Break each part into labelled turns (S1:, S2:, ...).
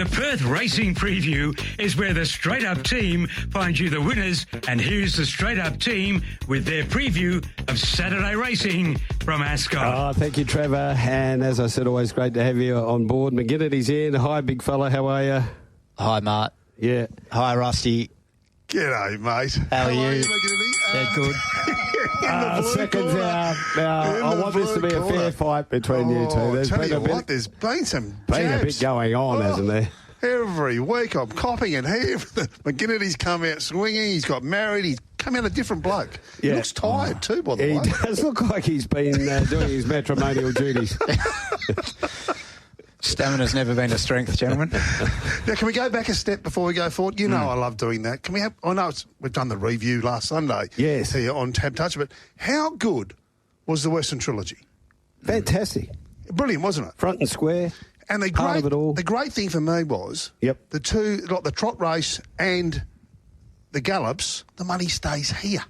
S1: The Perth Racing Preview is where the Straight Up team finds you the winners, and here's the Straight Up team with their preview of Saturday racing from Ascot.
S2: Oh, thank you, Trevor. And as I said, always great to have you on board. McGinnity's in. Hi, big fella. How are you?
S3: Hi, Mart.
S2: Yeah.
S3: Hi, Rusty.
S4: G'day, mate.
S3: How are you?
S4: McGinnity?
S3: Yeah, good.
S2: Seconds out. Now, I want this to be a fair fight between you two.
S4: There's been some
S2: a bit going on, hasn't there?
S4: Every week I'm copping it here. McGinnity's come out swinging. He's got married. He's come out a different bloke. He looks tired too, by the way.
S2: He does look like he's been doing his matrimonial duties.
S3: Stamina's never been a strength, gentlemen.
S4: Now, can we go back a step before we go forward? You know I love doing that. Can we have... I know we've done the review last Sunday.
S2: Yes.
S4: Here on Tab Touch, but how good was the Western Trilogy?
S2: Fantastic.
S4: Brilliant, wasn't it?
S2: Front and square.
S4: And the great thing for me was the two, like the trot race and the gallops, the money stays here.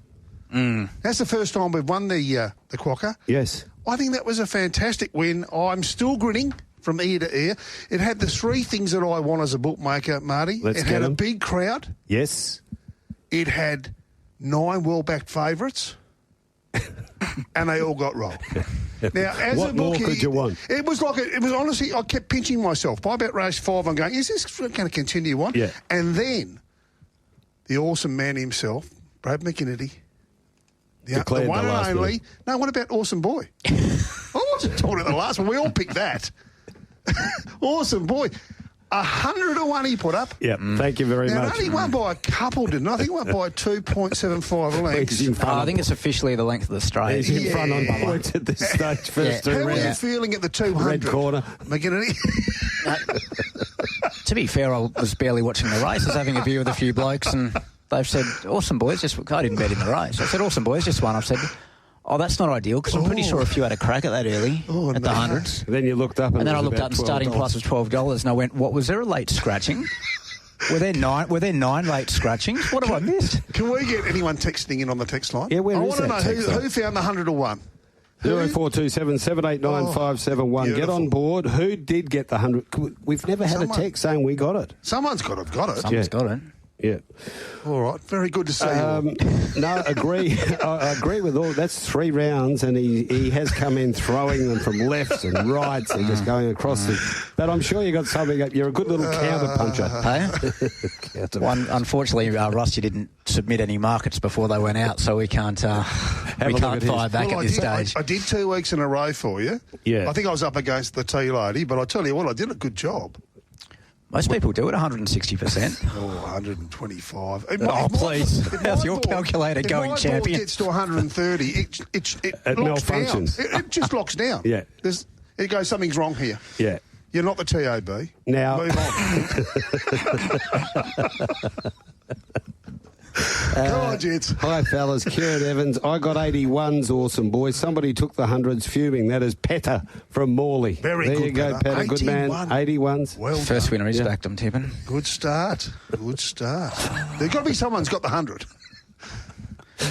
S4: That's the first time we've won the Quokka.
S2: Yes.
S4: I think that was a fantastic win. I'm still grinning from ear to ear. It had the three things that I want as a bookmaker, Marty.
S2: It
S4: had a big crowd.
S2: Yes.
S4: It had 9 well-backed favourites. And they all got rolled. Now, as
S2: what
S4: a bookie,
S2: more could you want?
S4: It was honestly, I kept pinching myself. By about race 5, I'm going, is this going to continue on?
S2: Yeah.
S4: And then the awesome man himself, Brad McGinnity, the one and only.
S2: Week.
S4: No, what about Awesome Boy? I wasn't talking about the last one. We all picked that. Awesome Boy. 100 to 1 he put up.
S2: Yeah, thank you very much.
S4: Now, only won by a couple, didn't I? I think he won by 2.75 lengths.
S3: I think it's officially the length of the straight.
S2: He's in front on points at this stage. First
S4: How
S2: two
S4: were you
S2: rounds.
S4: feeling at the 200?
S2: Red corner.
S4: McGinnity?
S3: To be fair, I was barely watching the race. I was having a beer with a few blokes, and they've said, Awesome Boys, I didn't bet in the race. I said, Awesome Boys, just won. I've said, oh, that's not ideal, because I'm pretty sure a few had a crack at that early, at the hundreds.
S2: Then you looked up and
S3: then I looked up and starting price was $12, and I went, what, was there a late scratching? Were there nine late scratchings? What have I missed?
S4: Can we get anyone texting in on the text line?
S2: Yeah, where is that
S4: I want to know who found the 100 to 1.
S2: 0427 789 571. Get on board. Who did get the 100? We've never had a text saying we got it.
S4: Someone's got it.
S3: Someone's got it.
S2: Yeah.
S4: All right. Very good to see you.
S2: No, agree. I agree with all. That's 3 rounds, and he has come in throwing them from lefts and rights and just going across the. But I'm sure you got something. You're a good little counter puncher.
S3: Hey? Unfortunately, Rusty didn't submit any markets before they went out, so we can't fire back at this stage.
S4: I did 2 weeks in a row for you.
S2: Yeah.
S4: I think I was up against the tea lady, but I tell you what, I did a good job.
S3: Most people do it 160%.
S4: Oh, 125.
S3: Please. How's your calculator going, champion?
S4: If my board gets to 130, it locks down. It just locks down.
S2: Yeah.
S4: It goes, something's wrong here.
S2: Yeah.
S4: You're not the TAB.
S2: Now.
S4: Move on. Come on, gents.
S2: Hi, fellas. Kieran Evans. I got 81s, Awesome Boy. Somebody took the 100s fuming. That is Petter from Morley.
S4: Very
S2: there
S4: good,
S2: you go, Petter. Good man. 81s.
S4: Well done.
S3: First winner is backed, I'm tipping.
S4: Good start. There's got to be someone's got the 100.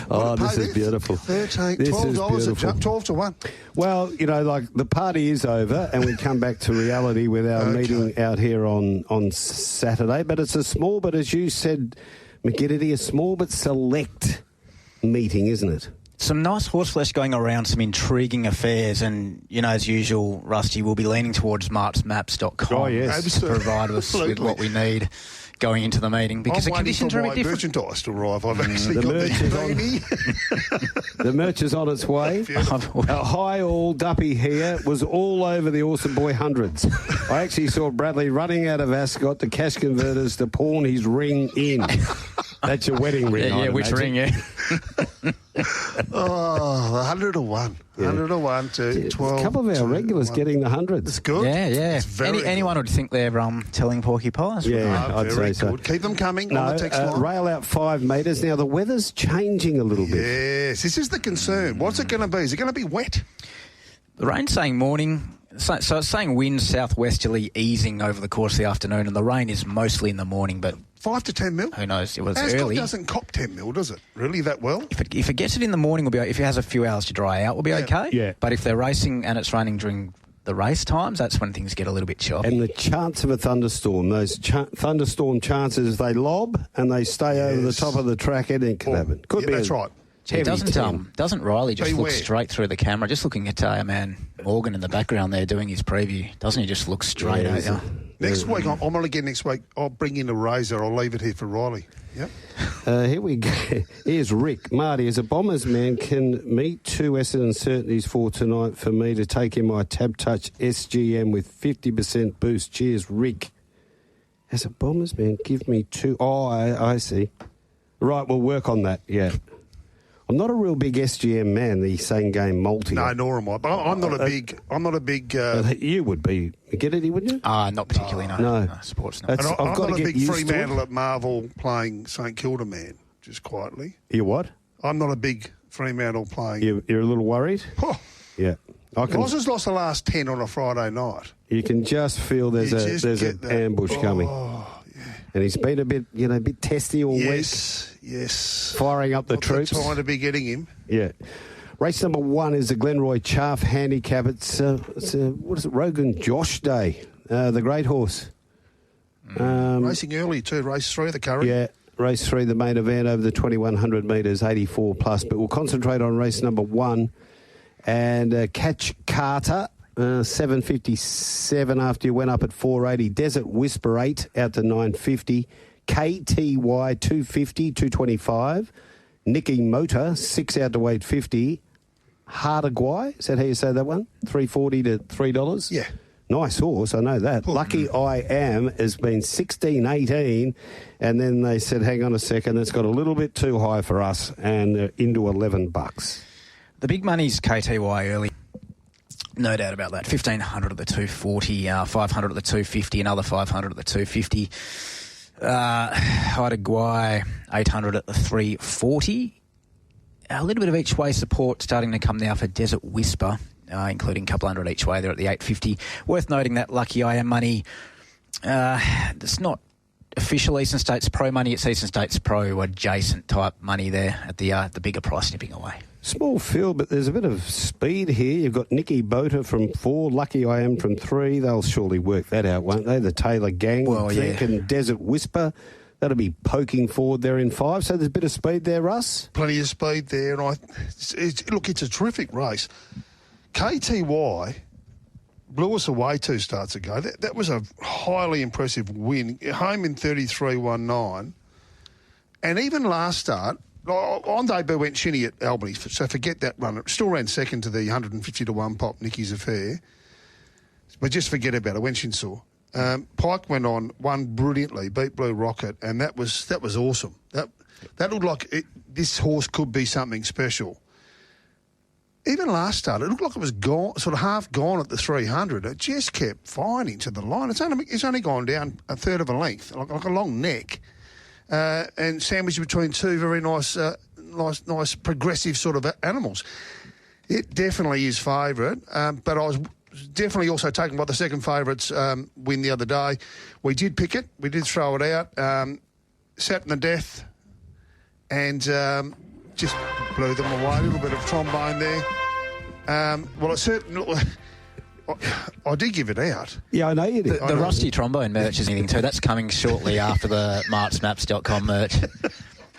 S2: Oh, this is beautiful.
S4: $12 12 to 1.
S2: Well, like the party is over and we come back to reality with our meeting out here on Saturday. But it's a small, but as you said, McGinnity, a small but select meeting, isn't it?
S3: Some nice horseflesh going around, some intriguing affairs, and, as usual, Rusty, will be leaning towards martsmaps.com to provide us with what we need going into the meeting, because the conditions are a bit different.
S4: Merchandise to arrive. I've actually got the beanie.
S2: The merch is on its way. Hi all, Duppy here was all over the Awesome Boy hundreds. I actually saw Bradley running out of Ascot to cash converters to pawn his ring in. That's your wedding ring.
S3: Yeah, which ring, yeah.
S4: 100 to 1. 100 to 1 to 12.
S2: A couple of our regulars getting the hundreds.
S4: It's good.
S3: Yeah. Anyone would think they're telling porcupines.
S2: Yeah, I'd say so.
S4: Good. Keep them coming on the text line.
S2: Rail out 5 metres. Now, the weather's changing a little bit.
S4: Yes, this is the concern. What's it going to be? Is it going to be wet?
S3: The rain's saying morning. So it's saying winds southwesterly easing over the course of the afternoon, and the rain is mostly in the morning, but
S4: 5 to 10 mil?
S3: Who knows? It was
S4: Ascot
S3: early.
S4: Doesn't cop 10 mil, does it? Really that well?
S3: If it gets it in the morning, if it has a few hours to dry out, we'll be okay.
S2: Yeah.
S3: But if they're racing and it's raining during the race times, that's when things get a little bit choppy.
S2: And the chance of a thunderstorm, those thunderstorm chances, they lob and they stay over the top of the track, anything can happen. Could be
S4: that's right.
S3: Gee, doesn't Riley just look straight through the camera? Just looking at our man Morgan in the background there doing his preview. Doesn't he just look straight at you?
S4: Next week, I'm going to get next week, I'll bring in a razor. I'll leave it here for Riley. Yep.
S2: Here we go. Here's Rick. Marty, as a Bombers man, can meet two Essendon certainties for tonight for me to take in my Tab Touch SGM with 50% boost. Cheers, Rick. As a Bombers man, give me two. Oh, I see. Right, we'll work on that, yeah. I'm not a real big SGM man, the same game multi.
S4: No, nor am I. But I'm not a big.
S2: You would be McGinnity, wouldn't you?
S3: Not particularly. No, sports. No.
S4: I'm not a big Fremantle at Marvel playing St Kilda man. Just quietly.
S2: You what?
S4: I'm not a big Fremantle playing.
S2: You're a little worried.
S4: Oh.
S2: Yeah.
S4: Ross lost the last 10 on a Friday night.
S2: You can just feel there's an ambush coming. And he's been a bit testy all week.
S4: Yes.
S2: Firing up the troops.
S4: Trying to be getting him.
S2: Yeah. Race number 1 is the Glenroy Chaff Handicap. It's what is it? Rogan Josh Day, the great horse.
S4: Racing early too. Race 3 of the Curry.
S2: Yeah. Race 3, the main event over the 2,100 metres, 84 plus. But we'll concentrate on race number 1 and Catch Carter. 757 after you went up at 480. Desert Whisper 8 out to 950. KTY 250, 225. Nicky Motor 6 out to 850. Hardaguay, is that how you say that one? $3.40 to $3?
S4: Yeah.
S2: Nice horse, I know that. Lucky I Am has been 16.18, and then they said, hang on a second, it's got a little bit too high for us, and into $11.
S3: The big money's KTY early. No doubt about that. 1,500 at the 240, 500 at the 250, another 500 at the 250. Haida 800 at the 340. A little bit of each way support starting to come now for Desert Whisper, including a couple hundred each way there at the 850. Worth noting that Lucky I Am money, it's not official Eastern States Pro money. It's Eastern States Pro adjacent type money there at the bigger price nipping away.
S2: Small field, but there's a bit of speed here. You've got Nicky Boter from 4, Lucky I Am from 3. They'll surely work that out, won't they? The Taylor Gang, and Desert Whisper. That'll be poking forward there in 5. So there's a bit of speed there, Russ?
S4: Plenty of speed there. And it's a terrific race. KTY blew us away 2 starts ago. That was a highly impressive win. Home in 33.19. And even last start, on debut went shinny at Albany, so forget that run. It still ran second to the 150 to 1 pop Nicky's Affair. But just forget about it, went Shinshaw. Pike went on, won brilliantly, beat Blue Rocket, and that was awesome. That looked like this horse could be something special. Even last start, it looked like it was gone, sort of half gone at the 300. It just kept finding to the line. It's only gone down a third of a length, like a long neck. And sandwiched between 2 very nice progressive sort of animals. It definitely is favourite, but I was definitely also taken by the second favourite's win the other day. We did pick it, we did throw it out, sat in the death, and just blew them away. A little bit of trombone there. Well, it certainly. I did give it out.
S2: Yeah, I know you did.
S3: The Rusty trombone merch is anything too. That's coming shortly after the martsmaps.com merch.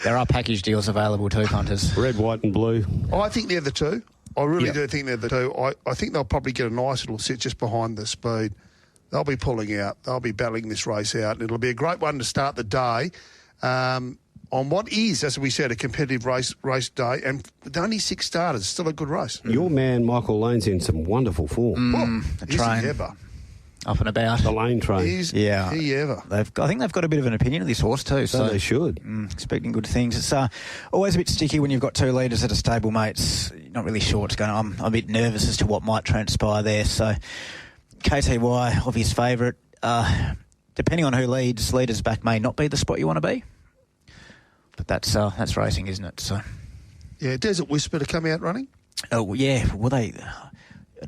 S3: There are package deals available too, punters.
S2: Red, white and blue.
S4: I think they're the 2. I really do think they're the 2. I think they'll probably get a nice little sit just behind the speed. They'll be pulling out. They'll be battling this race out. And it'll be a great one to start the day on what is, as we said, a competitive race day. And with only 6 starters, still a good race.
S2: Your man, Michael Lane's in some wonderful form.
S3: The train.
S4: Ever.
S3: Up and about.
S2: The Lane train.
S4: Is he ever.
S3: I think they've got a bit of an opinion of this horse too.
S2: So they should.
S3: Expecting good things. It's always a bit sticky when you've got 2 leaders at a stablemate. You're not really sure what's going on. I'm a bit nervous as to what might transpire there. So KTY, obvious favourite. Depending on who leaders back may not be the spot you want to be. But that's racing, isn't it? So,
S4: yeah, Desert Whisper to come out running?
S3: Oh, yeah. Well, I'd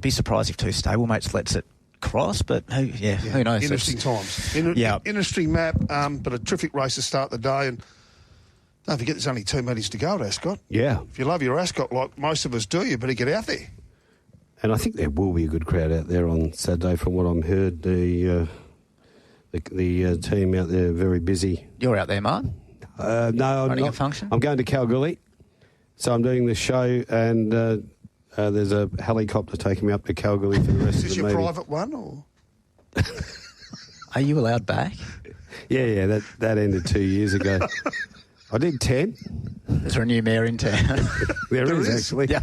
S3: be surprised if 2 stablemates lets it cross, but who knows?
S4: Interesting times. Interesting map, but a terrific race to start the day. And don't forget there's only 2 meetings to go at Ascot.
S2: Yeah.
S4: If you love your Ascot like most of us do, you better get out there.
S2: And I think there will be a good crowd out there on Saturday from what I'm heard. The team out there are very busy.
S3: You're out there, Mark?
S2: No, I'm
S3: running
S2: not.
S3: A function?
S2: I'm going to Kalgoorlie. So I'm doing the show and there's a helicopter taking me up to Kalgoorlie for the rest of the meeting.
S4: Is this your private one or...?
S3: Are you allowed back?
S2: Yeah, that ended 2 years ago. I did 10.
S3: Is there a new mayor in town?
S2: there is, actually.
S3: Yeah.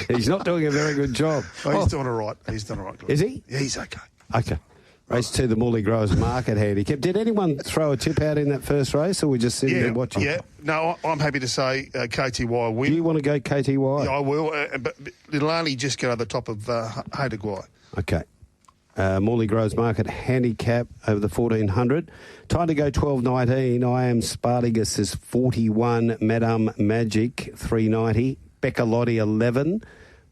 S2: He's not doing a very good job.
S4: Oh, he's doing all right. He's doing all right.
S2: Is he?
S4: Yeah, he's okay.
S2: Okay. Race 2, the Morley Growers Market handicap. Did anyone throw a tip out in that first race, or we just sitting there watching?
S4: Yeah. No, I'm happy to say KTY will win.
S2: You want to go KTY?
S4: Yeah, I will, but it'll only just get over the top of Haydagwai.
S2: Okay. Morley Growers Market handicap over the 1400. Time to go 12.19. I Am Spartacus is 41. Madame Magic 390. Becca Lottie 11.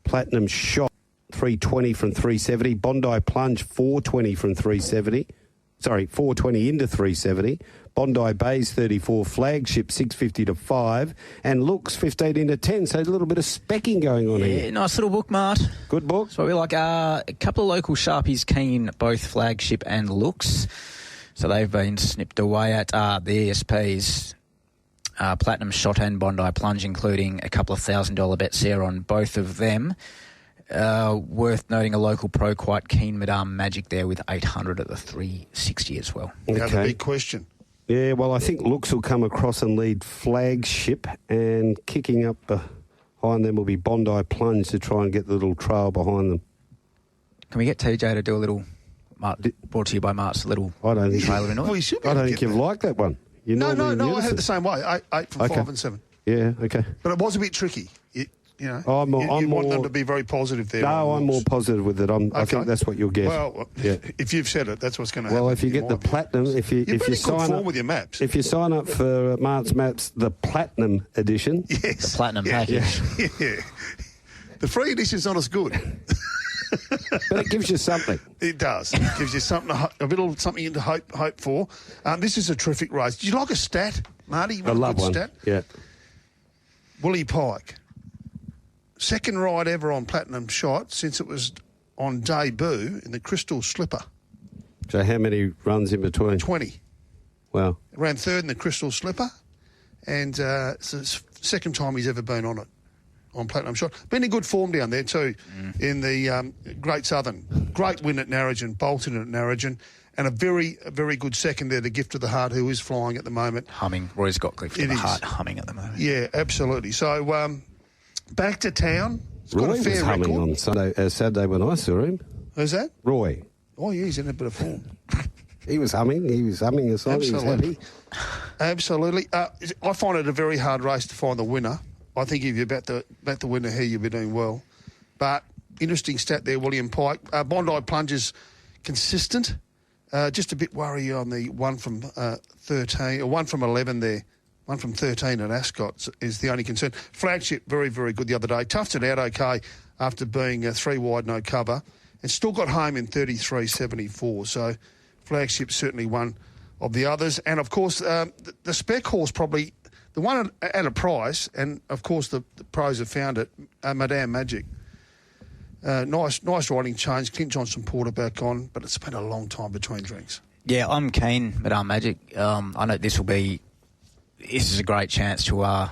S2: Platinum Shot 320 from 370. Bondi Plunge 420 from 370. Sorry, 420 into 370. Bondi Bays 34. Flagship 650 to 5. And Looks 15 into 10. So a little bit of specking going on here.
S3: Yeah, nice little book, Mart.
S2: Good book.
S3: So we like a couple of local sharpies keen, both Flagship and Looks. So they've been snipped away at the ESPs. Platinum Shot and Bondi Plunge, including a couple of $1,000 bets there on both of them. Worth noting a local pro quite keen, Madame Magic there with 800 at the 360 as well.
S4: Okay. Now the big question.
S2: Yeah, well, I think Looks will come across and lead Flagship, and kicking up behind them will be Bondi Plunge to try and get the little trail behind them.
S3: Can we get TJ to do a little, brought to you by Mart's, a little trailer in it?
S4: Well, you should be
S2: I don't think you've liked that one.
S4: No, I had it the same way. 8 from 5 and 7.
S2: Yeah, okay.
S4: But it was a bit tricky. You know,
S2: I'm
S4: you
S2: more,
S4: want them to be very positive there.
S2: No, I'm more positive with it. I think that's what you'll get.
S4: Well, if you've said it, that's what's going to happen.
S2: Well, if you get the platinum, if you sign up
S4: with your maps,
S2: if you sign up for Mart's Maps, the platinum edition,
S3: the platinum package,
S4: yeah. The free edition's not as good.
S2: But it gives you something.
S4: It does. It gives you something, a little something to hope for. This is a terrific race. Do you like a stat, Marty?
S2: I love one.
S4: Stat?
S2: Yeah.
S4: Willie Pike. Second ride ever on Platinum Shot since it was on debut in the Crystal Slipper.
S2: So how many runs in between?
S4: 20.
S2: Wow.
S4: Ran third in the Crystal Slipper, and it's the second time he's ever been on it, on Platinum Shot. Been in good form down there too, in the Great Southern. Great win at Narrogin, bolted at Narrogin, and a very good second there, the Gift of the Heart, who is flying at the moment.
S3: Humming. Roy's got Gift of the Heart humming at the moment.
S4: Yeah, absolutely. So, back to town.
S2: Roy was humming on Saturday when I saw him.
S4: Who's that?
S2: Roy.
S4: Oh, yeah, he's in a bit of form.
S2: He was humming a song. He was happy.
S4: Absolutely. I find it a very hard race to find the winner. I think if you're about the winner here, you'll be doing well. But interesting stat there, William Pike. Bondi Plunge is consistent. Just a bit worry on the one from 13, or 1 from 11 there. 1 from 13 at Ascot is the only concern. Flagship, very good the other day. Toughed it out okay after being 3 wide, no cover. And still got home in 33.74. So Flagship certainly one of the others. And, of course, the spec horse probably, the one at a price, and, of course, the pros have found it, Madame Magic. Nice riding change. Clint Johnson Porter back on, but it's been a long time between drinks.
S3: Yeah, I'm keen, Madame Magic. I know this is a great chance to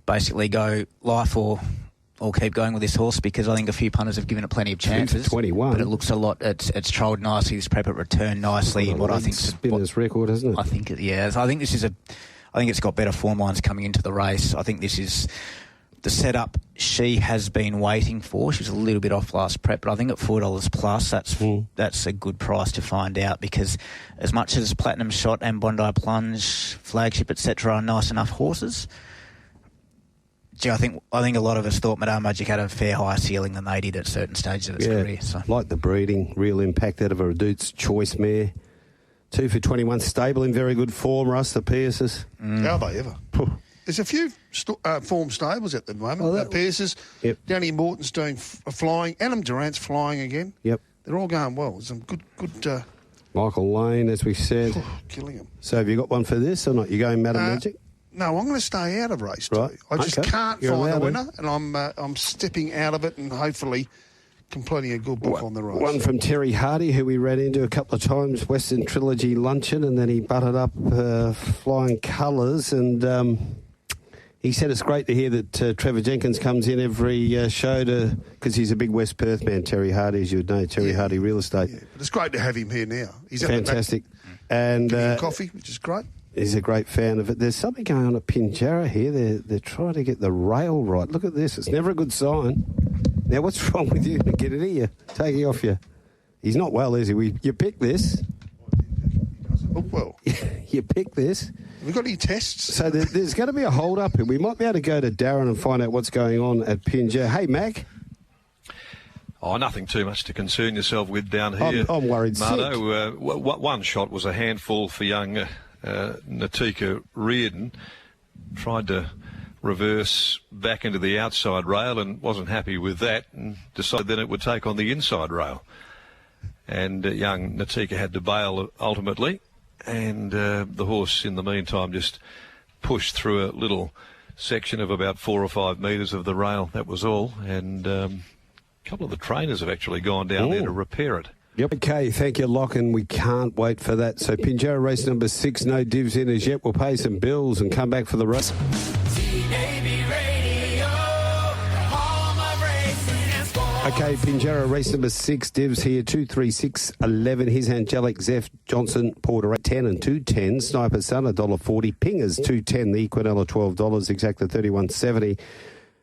S3: basically go life or keep going with this horse, because I think a few punters have given it plenty of chances.
S2: 21.
S3: But it looks a lot. It's trolled nicely. This prep it returned nicely in what I think is
S2: spinner's record, isn't it?
S3: I think I think this is I think it's got better form lines coming into the race. I think this is the setup she has been waiting for. She was a little bit off last prep, but I think at $4 plus, that's a good price to find out, because as much as Platinum Shot and Bondi Plunge, Flagship, etc. are nice enough horses, I think a lot of us thought Madame Magic had a fair higher ceiling than they did at certain stages of its career. So.
S2: Like the breeding, real impact out of a Redute's Choice mare. 2 for 21, stable in very good form, Russ, the Pierces.
S4: How are they ever? There's a few form stables at the moment. Pierces, Danny Morton's doing flying. Adam Durant's flying again.
S2: Yep.
S4: They're all going well. Some good.
S2: Michael Lane, as we said.
S4: Killing him.
S2: So have you got one for this or not? You going Madame Magic?
S4: No, I'm going to stay out of race 2.
S2: Right.
S4: I just can't find the winner, and I'm stepping out of it and hopefully completing a good book on the race.
S2: One from Terry Hardy, who we ran into a couple of times, Western Trilogy Luncheon, and then he butted up Flying Colours, and he said it's great to hear that Trevor Jenkins comes in every show because he's a big West Perth man, Terry Hardy, as you would know, Terry Hardy Real Estate.
S4: Yeah, but it's great to have him here now. He's
S2: fantastic.
S4: And coffee, which is great.
S2: He's a great fan of it. There's something going on at Pinjarra here. They're trying to get the rail right. Look at this. It's never a good sign. Now, what's wrong with you? Get it here. Taking off you. He's not well, is he? You picked this.
S4: He doesn't look well.
S2: You picked this.
S4: Have we got any tests?
S2: So there's going to be a hold-up here. We might be able to go to Darren and find out what's going on at Pinjarra. Hey, Mac.
S5: Oh, nothing too much to concern yourself with down here.
S2: I'm worried
S5: Marto, one shot was a handful for young Natika Reardon. Tried to reverse back into the outside rail and wasn't happy with that and decided then it would take on the inside rail. And young Natika had to bail ultimately. And the horse, in the meantime, just pushed through a little section of about 4 or 5 metres of the rail. That was all. And a couple of the trainers have actually gone down there to repair it.
S2: Yep. Okay, thank you, Lachlan. We can't wait for that. So Pinjarra race number 6, no divs in as yet. We'll pay some bills and come back for the race. Okay, Pinjarra race number 6, divs here, 2, 3, 6, 11. Here's Angelic, Zeph, Johnson, Porter, 10 and 2.10. Sniper Sun, $1.40. Pingers, $2.10. The Equinella, $12. Exacta, $31.70.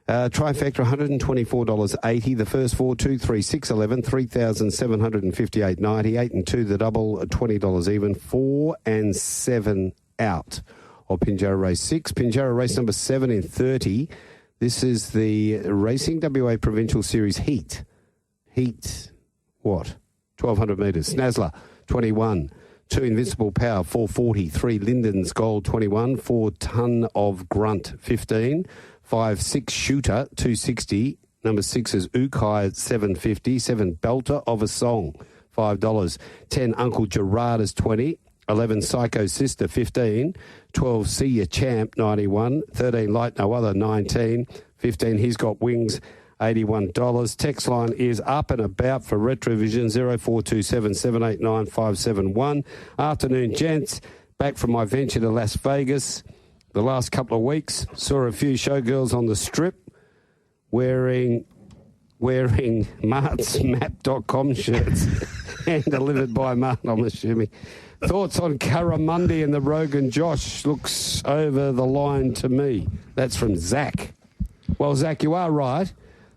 S2: Trifecta, $124.80. The first 4, 2, 3, 6, 11, $3,758.90. 8 and 2, the double, $20 even. 4 and 7 out of Pinjarra race 6. Pinjarra race number 7 in 30. This is the Racing WA Provincial Series Heat. Heat, what? 1,200 metres. Snazzler, 21. 2 Invincible Power, 440. 3 Linden's Gold, 21. 4 Ton of Grunt, 15. 5, 6 Shooter, 260. Number 6 is Ukai at 750. 7 Belter of a Song, $5. 10 Uncle Gerard is 20. 11 Psycho Sister, 15. 12 See Ya Champ, 91. 13 Light No Other, 19. 15 He's Got Wings, $81. Text line is up and about for Retrovision, 0427 789 571. Afternoon, gents. Back from my venture to Las Vegas. The last couple of weeks, saw a few showgirls on the strip wearing martsmap.com shirts and delivered by Mart, I'm assuming. Thoughts on Curramundi and the Rogan Josh? Looks over the line to me. That's from Zach. Well, Zach, you are right.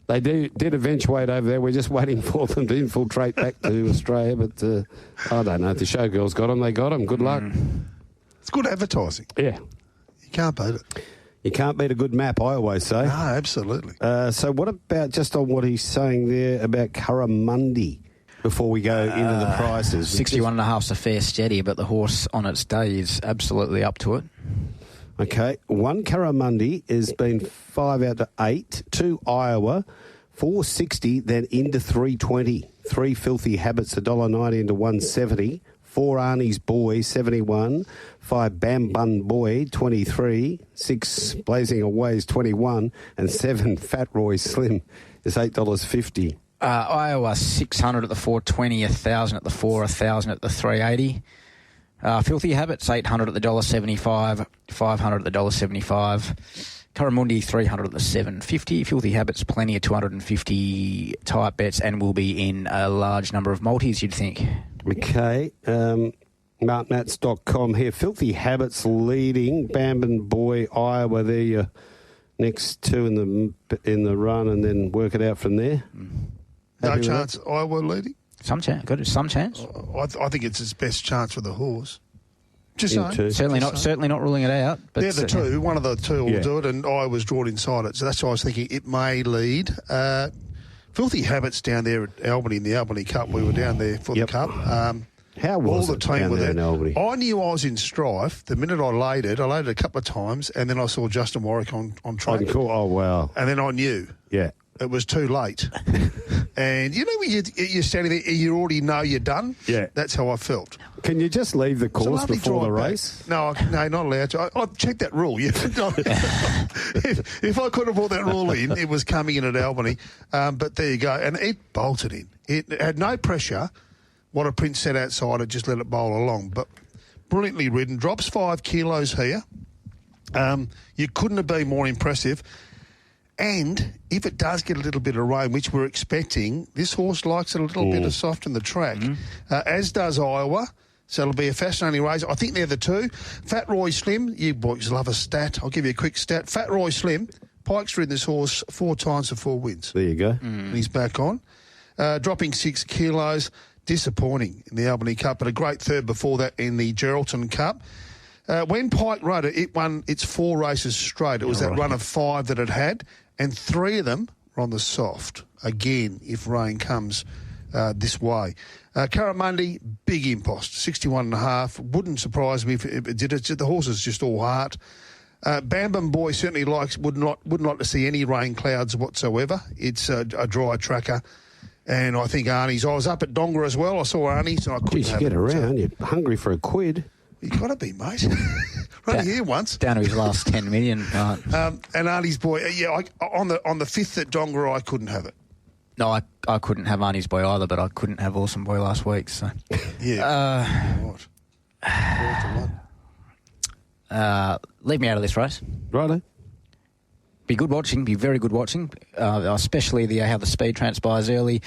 S2: They did eventuate over there. We're just waiting for them to infiltrate back to Australia. But I don't know if the showgirls got them. They got them. Good luck.
S4: It's good advertising.
S2: Yeah.
S4: You can't beat it.
S2: You can't beat a good map, I always say.
S4: No, absolutely.
S2: So what about, just on what he's saying there about Curramundi, before we go into the prices?
S3: 61.5 is a fair steady, but the horse on its day is absolutely up to it.
S2: Okay, 1 Curramundi has been 5 out to 8, 2 Iowa, 460, then into 320. 3 Filthy Habits, $1.90 into 170. 4 Arnie's Boy, 71. 5 Bam Bun Boy, 23. 6 Blazing Away is 21. And 7 Fat Roy Slim is $8.50.
S3: Iowa, 600 at the 420, 1,000 at the 4, 1,000 at the 380. Filthy Habits, 800 at the $1.75, 500 at the $1.75. Curramundi, 300 at the 750. Filthy Habits, plenty of 250 type bets, and will be in a large number of multis, you'd think.
S2: Okay, martmats.com here. Filthy Habits leading. Bambin Boy, Iowa, there your next 2 in the run, and then work it out from there.
S4: No chance Iowa leading?
S3: Some chance. Got some chance.
S4: I think it's his best chance for the horse. Just saying.
S3: Certainly not ruling it out. But
S4: they're the two. One of the two will do it, and Iowa's drawn inside it. So that's why I was thinking it may lead. Filthy Habits down there at Albany in the Albany Cup. We were down there for the Cup.
S2: How was all the team were there in Albany?
S4: I knew I was in strife the minute I laid it. I laid it a couple of times, and then I saw Justin Warwick on track.
S2: Oh, wow.
S4: And then I knew.
S2: Yeah.
S4: it was too late. And you know when you're standing there, you already know you're done?
S2: Yeah.
S4: That's how I felt.
S2: Can you just leave the course before the race?
S4: No, not allowed to. I checked that rule. If I couldn't have brought that rule in, it was coming in at Albany. But there you go. And it bolted in. It had no pressure. What a Prince sat outside and just let it bowl along. But brilliantly ridden. Drops 5 kilos here. You couldn't have been more impressive. And if it does get a little bit of rain, which we're expecting, this horse likes it a little bit of soft in the track, as does Iowa. So it'll be a fascinating race. I think they're the two. Fat Roy Slim, you boys love a stat. I'll give you a quick stat. Fat Roy Slim, Pike's ridden this horse 4 times for 4 wins.
S2: There you go.
S4: And he's back on. Dropping 6 kilos. Disappointing in the Albany Cup, but a great third before that in the Geraldton Cup. When Pike rode it, it won its 4 races straight. It was that run of 5 that it had, and 3 of them were on the soft. Again, if rain comes this way. Curramundi, big impost, 61.5. Wouldn't surprise me if it did. The horse is just all heart. Bam Bam Boy certainly wouldn't like to see any rain clouds whatsoever. It's a dry tracker. And I think Arnie's... I was up at Donga as well. I saw Arnie's and I couldn't have
S2: get
S4: it.
S2: Around. You're hungry for a quid.
S4: You got to be, mate. Right here once.
S3: Down to his last 10 million. Right.
S4: And Arnie's Boy... on the 5th at Donga, I couldn't have it.
S3: No, I couldn't have Arnie's Boy either, but I couldn't have Awesome Boy last week. So
S4: yeah.
S3: Leave me out of this race.
S2: Righto.
S3: Be good watching, be very good watching, especially how the speed transpires early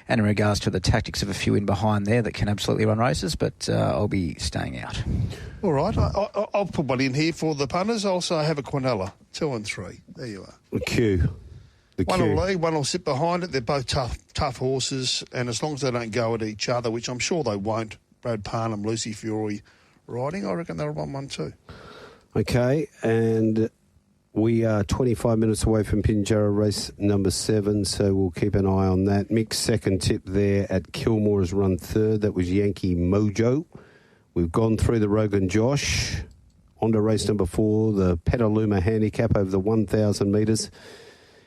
S3: and in regards to the tactics of a few in behind there that can absolutely run races, but I'll be staying out.
S4: All right, I'll put one in here for the punters. Also, I have a Quinella, 2 and 3. There you are.
S2: The Q.
S4: One will lead, one will sit behind it. They're both tough horses, and as long as they don't go at each other, which I'm sure they won't, Brad Parnham, Lucy Fury riding, I reckon they'll run 1-2.
S2: Okay, and... we are 25 minutes away from Pinjarra race number 7, so we'll keep an eye on that. Mick's second tip there at Kilmore's run 3rd. That was Yankee Mojo. We've gone through the Rogan Josh. On to race number 4, the Petaluma handicap over the 1,000 metres.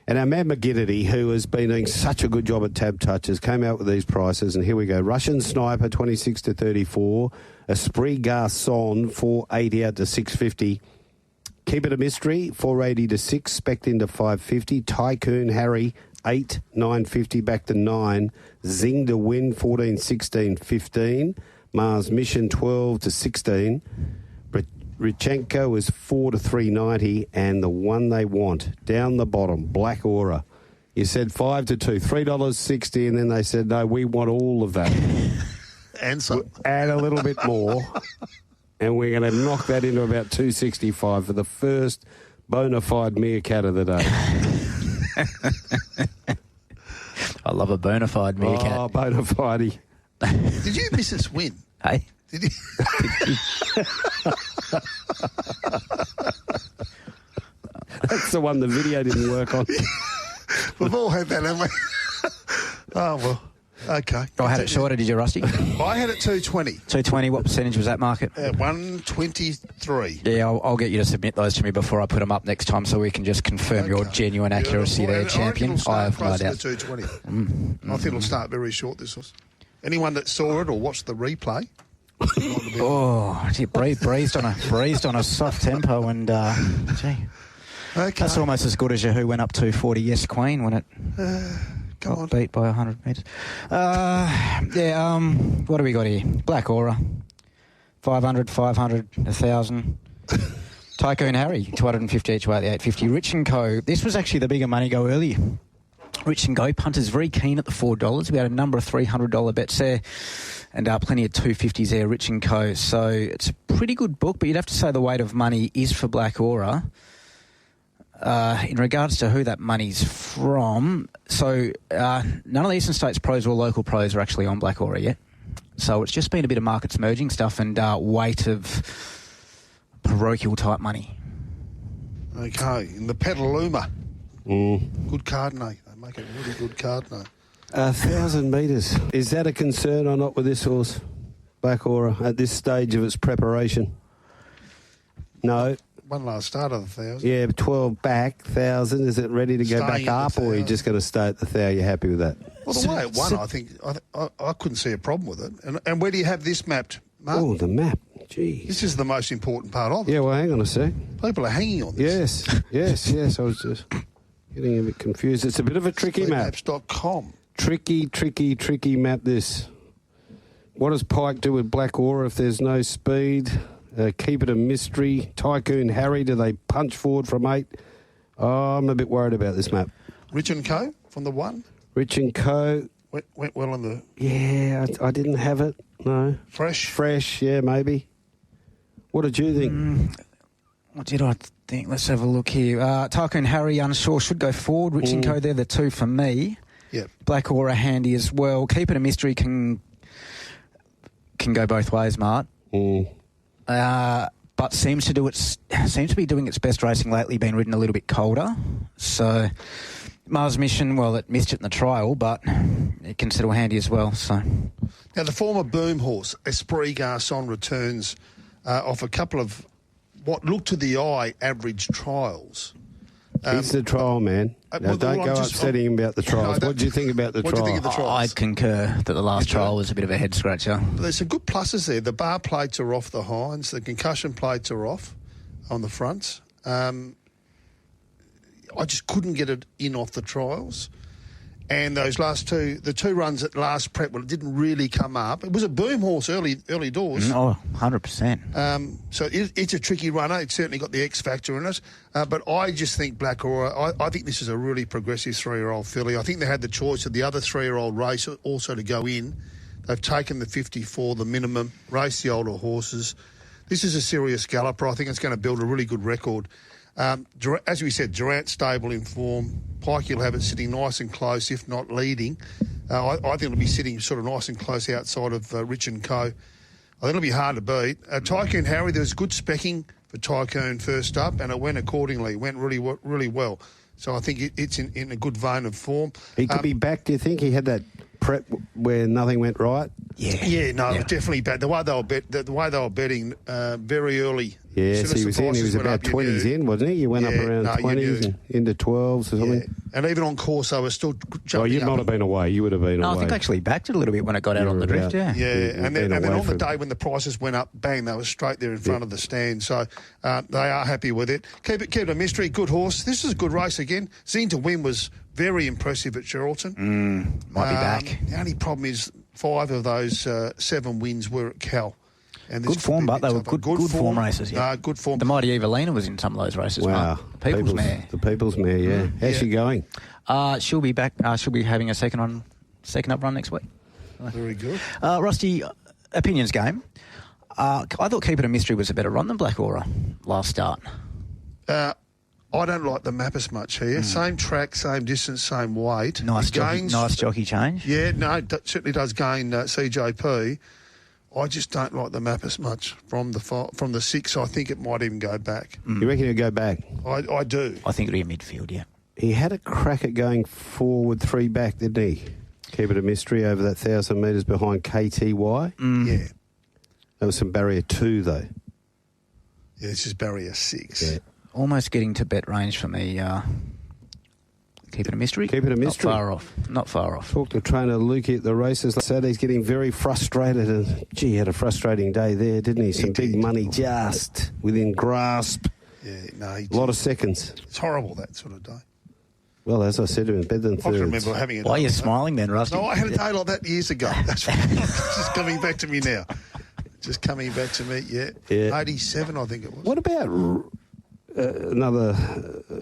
S2: And our man McGinnity, who has been doing such a good job at tab touches, came out with these prices. And here we go. Russian Sniper, 26 to 34. Esprit Garçon, 480 out to 650. Keep It a Mystery, 480 to 6, spec'd into 550. Tycoon Harry, 8, 950 back to 9. Zing to Win, 14, 16, 15. Mars Mission, 12 to 16. Richenko is 4 to 390. And the one they want, down the bottom, Black Aura. You said 5 to 2, $3.60, and then they said, no, we want all of that.
S4: And some.
S2: Add a little bit more. And we're going to knock that into about $2.65 for the first bona fide meerkat of the day.
S3: I love a bona fide meerkat.
S2: Oh, bona fide.
S4: Did you miss us win?
S3: Hey?
S4: Did you?
S2: That's the one the video didn't work on.
S4: We've all had that, haven't we? Oh, well. Okay.
S3: I had it shorter, did you, Rusty?
S4: I had it 220.
S3: 220, what percentage was that market?
S4: 123.
S3: Yeah, I'll get you to submit those to me before I put them up next time so we can just confirm your genuine accuracy there, champion.
S4: I
S3: have no doubt.
S4: 220. I think it'll start very short, this was. Anyone that saw it or watched the replay...
S3: it breezed on a soft tempo and, gee.
S4: Okay.
S3: That's almost as good as your Who went up 240 Yes Queen when it... got beat by 100 metres. What do we got here? Black Aura, 500, 1,000. Tycoon Harry, 250 each way at the 850. Rich & Co. This was actually the bigger money go earlier. Rich & Co. punters very keen at the $4. We had a number of $300 bets there and plenty of 250s there, Rich & Co. So it's a pretty good book, but you'd have to say the weight of money is for Black Aura. In regards to who that money's from, so none of the Eastern States pros or local pros are actually on Black Aura yet. So it's just been a bit of markets merging stuff and weight of parochial type money.
S4: Okay, in the Petaluma. Good card, no. They make a really good card, no.
S2: 1,000 metres. Is that a concern or not with this horse, Black Aura, at this stage of its preparation? No.
S4: one last start of the 1,000.
S2: Yeah, 12 back, 1,000. Is it ready to go back up, or are you just going to stay at the 1,000? You're happy with that?
S4: Well, the way it won, I think I couldn't see a problem with it. And where do you have this mapped, Mark?
S2: Oh, the map. Jeez.
S4: This is the most important part of it.
S2: Yeah, well, hang on a sec.
S4: People are hanging on this.
S2: Yes. I was just getting a bit confused. It's a bit of a tricky map.
S4: Maps.com.
S2: Tricky map, this. What does Pike do with Black Aura if there's no speed? Keep it a mystery. Tycoon Harry, do they punch forward from 8? Oh, I'm a bit worried about this map.
S4: Rich and Co. from the 1.
S2: Rich and Co.
S4: Went well on the...
S2: Yeah, I didn't have it. No.
S4: Fresh,
S2: yeah, maybe. What did you think?
S3: What did I think? Let's have a look here. Tycoon Harry, unsure, should go forward. Rich and Co. They're the 2 for me.
S4: Yep.
S3: Black Aura handy as well. Keep it a mystery can go both ways, Mart. But seems to be doing its best racing lately, been ridden a little bit colder. So Mars Mission, well, it missed it in the trial, but it can settle handy as well. So
S4: now the former boom horse Esprit Garçon returns off a couple of what look to the eye average trials.
S2: He's the trial man. Now, don't go upsetting him about the trials. What do you think about the trial?
S4: What do you think of the trials?
S3: I concur that the last trial was a bit of a head scratcher.
S4: There's some good pluses there. The bar plates are off the hinds. The concussion plates are off on the fronts. I just couldn't get it in off the trials. And those last two, the 2 runs at last prep, well, it didn't really come up. It was a boom horse early doors.
S3: Oh, 100%.
S4: So it's a tricky runner. It's certainly got the X factor in it. But I just think Black Aura, I think this is a really progressive 3-year-old filly. I think they had the choice of the other 3-year-old race also to go in. They've taken the 54, the minimum, race the older horses. This is a serious galloper. I think it's going to build a really good record. As we said, Durant stable in form. Pike, you'll have it sitting nice and close, if not leading. I think it'll be sitting sort of nice and close outside of Rich and Co. I think it'll be hard to beat. Tycoon Harry, there was good specking for Tycoon first up, and it went accordingly. It went really well. So I think it's in a good vein of form.
S2: He could be back, do you think? He had that prep where nothing went right?
S4: Definitely bad. The way they were betting very early.
S2: Yes, he was in. He was about 20s in, wasn't he? You went up around 20s and into 12s or something.
S4: Yeah. And even on course, they were still jumping.
S2: Oh, you'd not have been away. You would have been away.
S3: I think I actually backed it a little bit when it got out on the drift.
S4: And then on the day when the prices went up, bang, they were straight there in front of the stand. So they are happy with it. Keep it a mystery. Good horse. This is a good race again. Zine to win was very impressive at Geraldton.
S3: Might be back.
S4: The only problem is 5 of those 7 wins were at Cal. And
S3: good form, but they were good form races. Yeah.
S4: Good form.
S3: The Mighty Evelina was in some of those races.
S2: Wow.
S3: People's Mare.
S2: The People's Mare, yeah. How's she going?
S3: She'll be back. She'll be having a second up run next week.
S4: Very good.
S3: Rusty, opinions game. I thought Keep It a Mystery was a better run than Black Aura last start.
S4: I don't like the map as much here. Same track, same distance, same weight.
S3: Nice jockey change.
S4: Yeah, no, it certainly does gain CJP. I just don't like the map as much from the 6. I think it might even go back.
S2: You reckon he'll go back?
S4: I do.
S3: I think it'll be a midfield, yeah.
S2: He had a crack at going forward 3 back, didn't he? Keep It a Mystery over that 1,000 metres behind KTY.
S4: Yeah.
S2: That was some barrier 2, though.
S4: Yeah, this is barrier 6.
S2: Yeah.
S3: Almost getting to bet range for me. Keep It a Mystery.
S2: Keep It a Mystery.
S3: Not far off.
S2: Talked to trainer Lukey at the races last Saturday. He's getting very frustrated. And, he had a frustrating day there, didn't he? Some big money just within grasp.
S4: Yeah, no.
S2: A lot of seconds.
S4: It's horrible, that sort of day.
S2: Well, as I said to him, better than
S4: I can
S2: thirds.
S4: remember having a day.
S3: Why are you smiling then, Rusty?
S4: No, I had a day like that years ago. That's right. It's just coming back to me now. Just coming back to me, yeah. 87, I think it was.
S2: What about another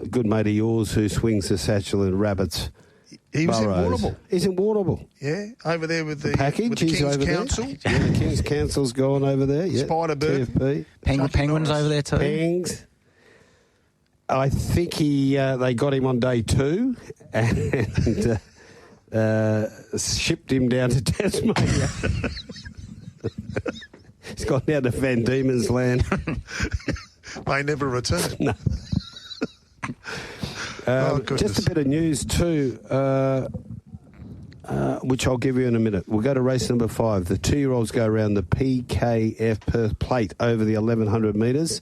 S2: good mate of yours who swings the satchel in Rabbits?
S4: He was
S2: Burrows.
S4: in Warrnambool.
S2: He's in Warrnambool.
S4: Yeah, over there with the
S2: package.
S4: with the
S2: He's
S4: King's
S2: over
S4: Council.
S2: There. Yeah, the King's Council's gone over there. Yeah.
S4: Spiderbird.
S2: TFP.
S3: Penguins over there too.
S2: Pengs. I think they got him on day 2 and shipped him down to Tasmania. He's gone down to Van Diemen's Land.
S4: May never return.
S2: No. Just a bit of news too, which I'll give you in a minute. We'll go to race number 5. The 2-year-olds go around the PKF Perth Plate over the 1,100 metres.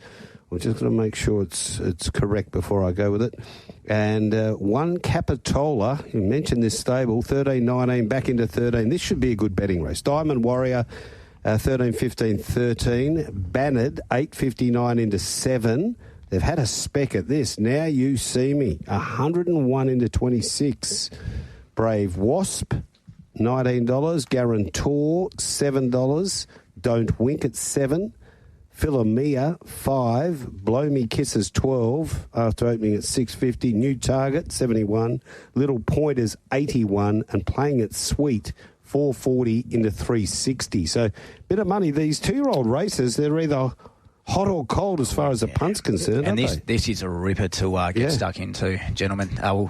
S2: I'm just going to make sure it's correct before I go with it. And one Capitola, you mentioned this stable, 13-19 back into 13. This should be a good betting race. Diamond Warrior, 13-15-13. Bannard, 8.59 into 7. They've had a spec at this. Now You See Me, 101 into 26. Brave Wasp, $19. Guarantor, $7. Don't Wink at 7. Philomea, 5. Blow Me Kisses, 12, after opening at 6.50. New Target, 71. Little Pointers, 81. And Playing It Sweet, 440 into 360. So, bit of money. These 2-year-old races, they're either hot or cold as far as the punt's concerned,
S3: and this is a ripper to get stuck into, gentlemen. We'll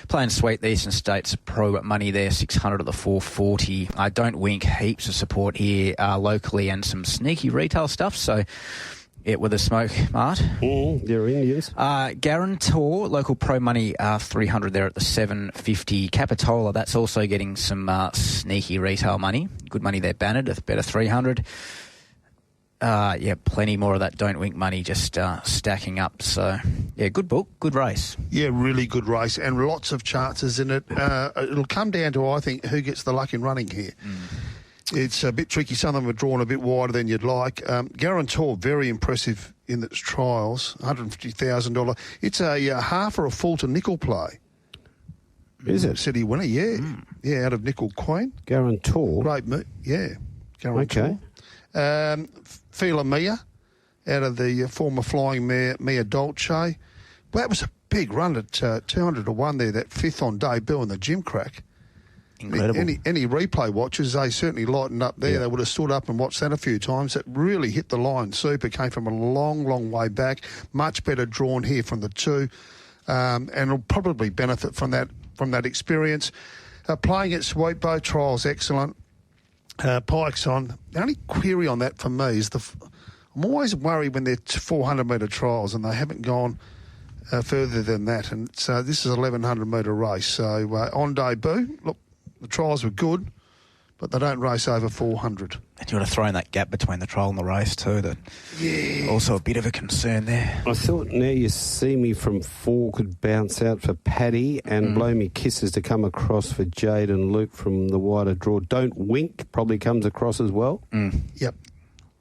S3: Playing Sweet, the Eastern States Pro money there, 600 at the 440. I Don't Wink, heaps of support here locally and some sneaky retail stuff. So, with a smoke, Mart.
S2: They're Indians.
S3: Guarantor, local pro money, 300 there at the 750. Capitola, that's also getting some sneaky retail money. Good money there, Bannard, a better 300. Plenty more of that Don't Wink money just stacking up. So, good book, good race.
S4: Yeah, really good race and lots of chances in it. It'll come down to, I think, who gets the luck in running here. It's a bit tricky. Some of them are drawn a bit wider than you'd like. Guarantor, very impressive in its trials, $150,000. It's a half or a full to nickel play.
S2: Is it?
S4: City winner, yeah. Yeah, out of Nickel Queen.
S2: Guarantor?
S4: Great move, yeah. Guarantor.
S2: Okay.
S4: Philomea, out of the former flying mare, Mia Dolce. Well, that was a big run at 200 to 1 there, that 5th on debut in the gym crack.
S3: Incredible.
S4: Any replay watchers, they certainly lightened up there. Yeah. They would have stood up and watched that a few times. It really hit the line. Super came from a long, long way back. Much better drawn here from the 2. And will probably benefit from that experience. Playing It Sweet, both trials excellent. Pikes on. The only query on that for me is I'm always worried when they're 400-metre trials and they haven't gone further than that. And so this is a 1,100-metre race. So on debut, look, the trials were good, but they don't race over 400.
S3: And you want to throw in that gap between the trial and the race too. That also a bit of a concern there.
S2: I thought Now You See Me from 4 could bounce out for Paddy and Blow Me Kisses to come across for Jade and Luke from the wider draw. Don't Wink probably comes across as well.
S4: Yep.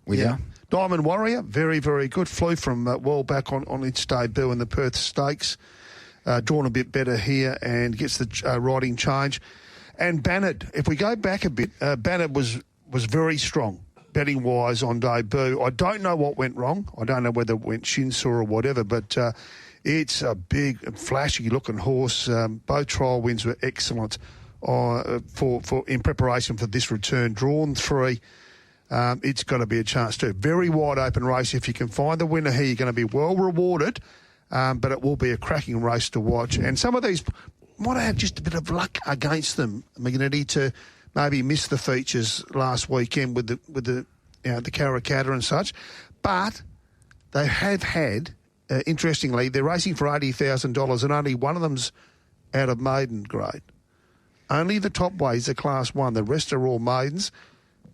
S3: With you?
S4: Diamond Warrior, very, very good. Flew from well back on its debut in the Perth Stakes. Drawn a bit better here and gets the riding change. And Bannard, if we go back a bit, Bannard was very strong, betting-wise, on debut. I don't know what went wrong. I don't know whether it went shin sore or whatever, but it's a big, flashy-looking horse. Both trial wins were excellent in preparation for this return. Drawn 3. It's got to be a chance too. Very wide-open race. If you can find the winner here, you're going to be well rewarded, but it will be a cracking race to watch. And some of these might have just a bit of luck against them, McGinnity, to maybe miss the features last weekend with the Karrakatta and such. But they have had, interestingly, they're racing for $80,000 and only one of them's out of maiden grade. Only the top ways are Class 1. The rest are all maidens.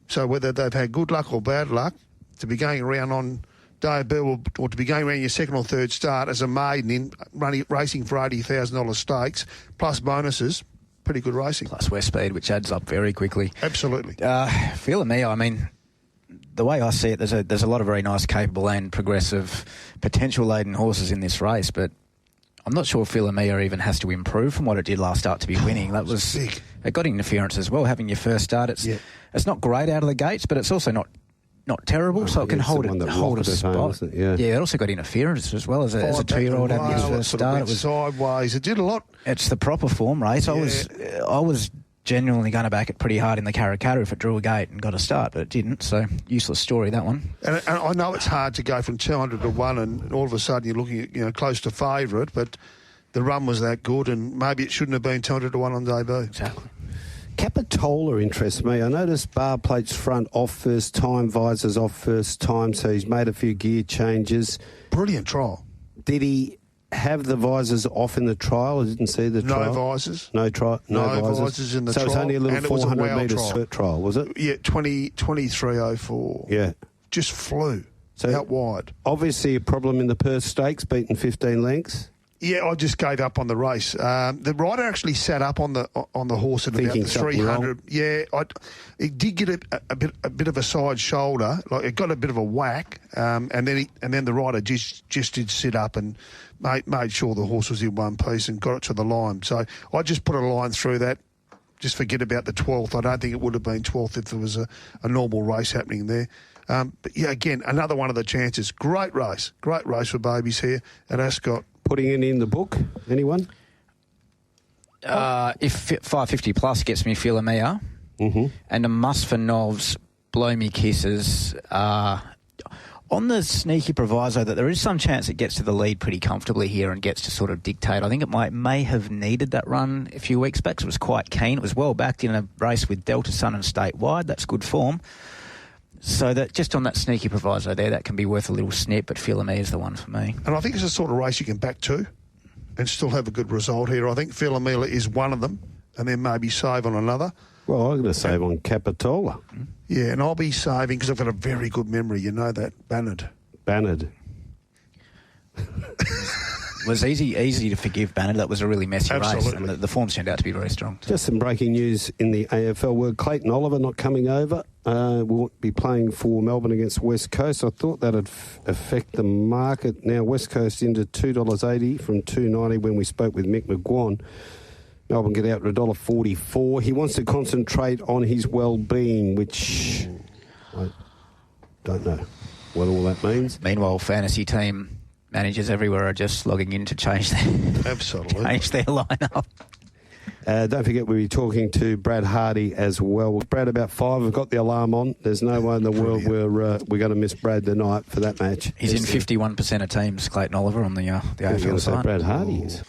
S4: So whether they've had good luck or bad luck, to be going around on debut or to be going around your second or third start as a maiden in racing for $80,000 stakes, plus bonuses, pretty good racing.
S3: Plus West Speed, which adds up very quickly.
S4: Absolutely.
S3: Philomea, I mean, the way I see it, there's a lot of very nice, capable and progressive potential laden horses in this race, but I'm not sure Philomea even has to improve from what it did last start to be winning. That was
S4: big.
S3: It got interference as well, having your first start. It's not great out of the gates, but it's also not terrible, so it can hold a spot. It also got interference as well as a 2-year-old having his first start.
S4: It was sideways. It did a lot.
S3: It's the proper form race.
S4: Yeah.
S3: I was genuinely going to back it pretty hard in the Karrakatta if it drew a gate and got a start, but it didn't. So useless story, that one.
S4: And I know it's hard to go from 200 to 1, and all of a sudden you're looking at close to favourite, but the run was that good, and maybe it shouldn't have been 200 to 1 on debut.
S3: Exactly.
S2: Capitola interests me. I noticed bar plates front off first time, visors off first time, so he's made a few gear changes.
S4: Brilliant trial.
S2: Did he have the visors off in the trial? I didn't see the trial.
S4: No visors.
S2: No visors
S4: in the trial.
S2: So it's only a little 400 metre trial, was it?
S4: Yeah, 23.04.
S2: Yeah.
S4: Just flew.
S2: So
S4: out wide.
S2: Obviously a problem in the Perth Stakes, beaten 15 lengths.
S4: Yeah, I just gave up on the race. The rider actually sat up on the horse at about the 300. Yeah, it did get a bit of a side shoulder, like it got a bit of a whack, and then the rider just did sit up and made sure the horse was in one piece and got it to the line. So I just put a line through that. Just forget about the 12th. I don't think it would have been 12th if there was a normal race happening there. But yeah, again, another one of the chances. Great race for babies here at Ascot.
S2: Putting it in the book, anyone?
S3: If 550 plus gets me Philomea, and a must for Novs, Blow Me Kisses, on the sneaky proviso that there is some chance it gets to the lead pretty comfortably here and gets to sort of dictate. I think it may have needed that run a few weeks back, so it was quite keen. It was well backed in a race with Delta Sun and Statewide. That's good form. So that just on that sneaky proviso there, that can be worth a little snip, but Philomea is the one for me.
S4: And I think it's a sort of race you can back to and still have a good result here. I think Philomea is one of them, and then maybe save on another.
S2: Well, I'm going to save on Capitola.
S4: Yeah, and I'll be saving because I've got a very good memory. You know that. Bannard.
S3: It was easy to forgive Bannard. That was a really messy race, and the forms turned out to be very strong.
S2: Just some breaking news in the AFL world. Clayton Oliver not coming over. Will be playing for Melbourne against West Coast. I thought that would affect the market. Now West Coast into $2.80 from $2.90 when we spoke with Mick McGuan. Melbourne get out to $1.44. He wants to concentrate on his well-being, which I don't know what all that means.
S3: Meanwhile, fantasy team managers everywhere are just logging in to change their lineup.
S2: Don't forget we'll be talking to Brad Hardy as well. Brad, about 5, we've got the alarm on. There's no way in the world we're going to miss Brad tonight for that match.
S3: He's in 51% of teams, Clayton Oliver, on the AFL side.
S2: Brad Hardy is.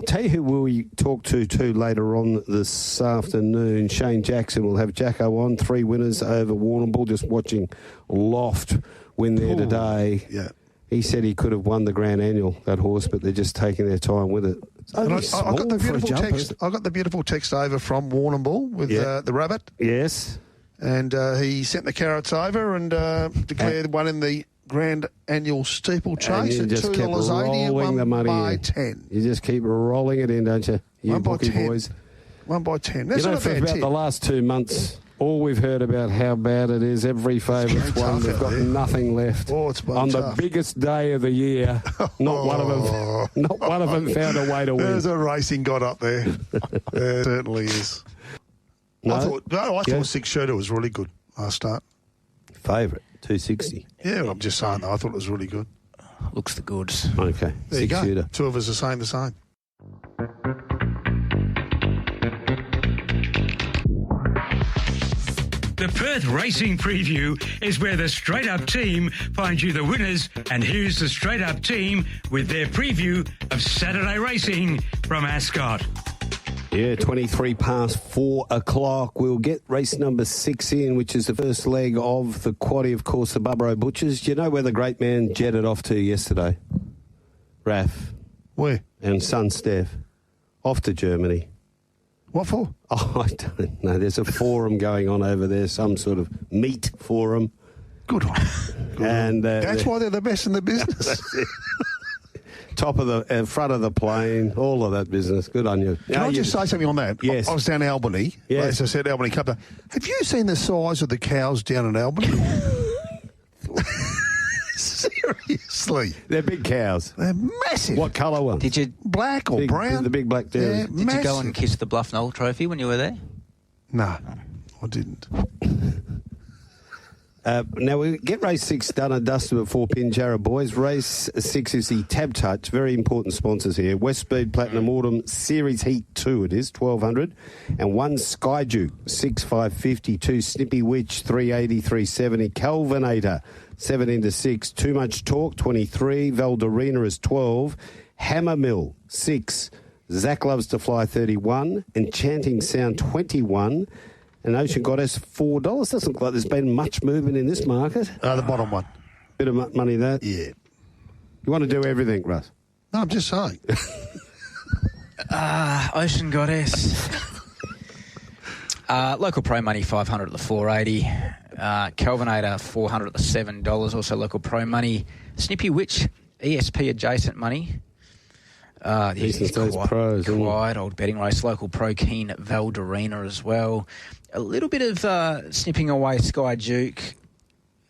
S2: Tell you who we'll talk to too later on this afternoon. Shane Jackson will have Jacko on. 3 winners over Warrnambool. Just watching Loft win there today.
S4: Yeah.
S2: He said he could have won the Grand Annual, that horse, but they're just taking their time with it.
S4: I got the beautiful text over from Warrnambool with the rabbit.
S2: Yes.
S4: And he sent the carrots over and declared one in the Grand Annual steeplechase at $2.80 and won by 10.
S2: You just keep rolling it in, don't you? You bookie boys.
S4: 1 by 10. That's not a bad
S2: about
S4: tip.
S2: The last 2 months, all we've heard about how bad it is. Every favourite's won. They've got nothing left.
S4: Oh, it's
S2: on the biggest day of the year. Not one of them found a way to win.
S4: There's a racing god up there. There certainly is. I thought 6 Shooter was really good last start.
S2: Favourite, 260.
S4: Yeah, I'm just saying, though, I thought it was really good.
S3: Looks the goods.
S2: Okay,
S4: there
S2: 6 Shooter.
S4: 2 of us are saying the same.
S1: The Perth Racing Preview is where the Straight Up team finds you the winners, and here's the Straight Up team with their preview of Saturday racing from Ascot.
S2: Yeah, 23 past 4 o'clock. We'll get race number 6 in, which is the first leg of the quaddie, of course, the Barbaro Butchers. Do you know where the great man jetted off to yesterday? Raf.
S4: Where?
S2: And son Steph. Off to Germany.
S4: What for?
S2: Oh, I don't know. There's a forum going on over there, some sort of meat forum.
S4: Good one.
S2: And
S4: that's why they're the best in the business.
S2: Top of the front of the plane, all of that business. Good on you.
S4: Can I just say something on that?
S2: Yes.
S4: I was down Albany.
S2: Yes.
S4: As I said, Albany Cup. Have you seen the size of the cows down in Albany? Seriously.
S2: They're big cows.
S4: They're massive.
S2: What colour ones?
S3: Did you
S4: black or brown?
S2: The big black dairy.
S4: Yeah,
S3: Did you go and kiss the Bluff Knoll trophy when you were there?
S4: No, I didn't.
S2: Now, we get race 6 done and dusted before Pinjarra, boys. Race 6 is the Tab Touch. Very important sponsors here. West Speed Platinum Autumn Series Heat 2, it is, 1,200. And 1 Sky Duke, 6,550. 2 Snippy Witch, 380, 370. Calvinator, 17 to 6. Too Much Talk, 23. Valderina is 12. Hammer Mill, 6. Zach Loves to Fly, 31. Enchanting Sound, 21. And Ocean Goddess, $4. Doesn't look like there's been much movement in this market.
S4: The bottom one.
S2: Bit of money there.
S4: Yeah.
S2: You want to do everything, Russ?
S4: No, I'm just saying.
S3: Ocean Goddess. Local pro money, 500 at the 480. Kelvinator, 400 at the $7. Also local pro money. Snippy Witch, ESP adjacent money. These quiet old betting race. Local pro keen Valderina as well. A little bit of snipping away Sky Duke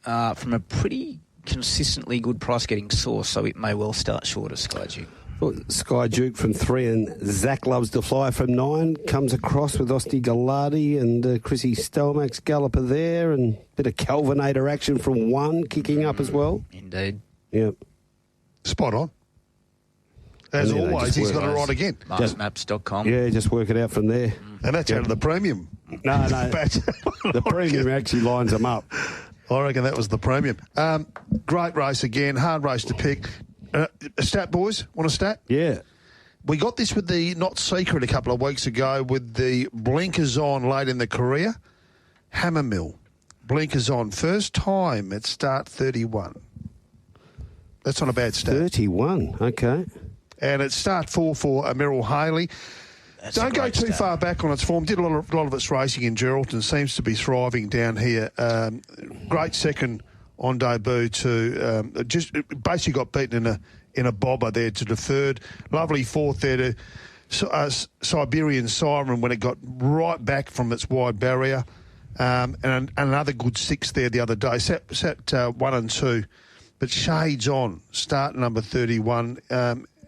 S3: from a pretty consistently good price-getting source, so it may well start short of Sky Duke.
S2: Well, Sky Duke from 3 and Zach Loves to Fly from 9 comes across with Osti Gallardi and Chrissy Stelmack's galloper there, and a bit of Kelvinator action from 1 kicking up as well.
S3: Indeed.
S2: Yep.
S4: Spot on. As always, he's got it right again.
S3: Marsmaps.com.
S2: Yeah, just work it out from there.
S4: And that's out of the premium.
S2: No. The premium actually lines them up.
S4: I reckon that was the premium. Great race again, hard race to pick. A stat, boys? Want a stat?
S2: Yeah.
S4: We got this with the Not Secret a couple of weeks ago with the blinkers on late in the career. Hammer Mill. Blinkers on. First time at start 31. That's not a bad stat.
S2: 31, okay.
S4: And it's start 4 for Merrill Haley. Don't go too far back on its form. Did a lot of its racing in Geraldton. Seems to be thriving down here. Great second on debut to just basically got beaten in a bobber there to deferred. Lovely fourth there to Siberian Siren when it got right back from its wide barrier. And another good 6 there the other day. Sat 1 and 2. But shades on, start number 31.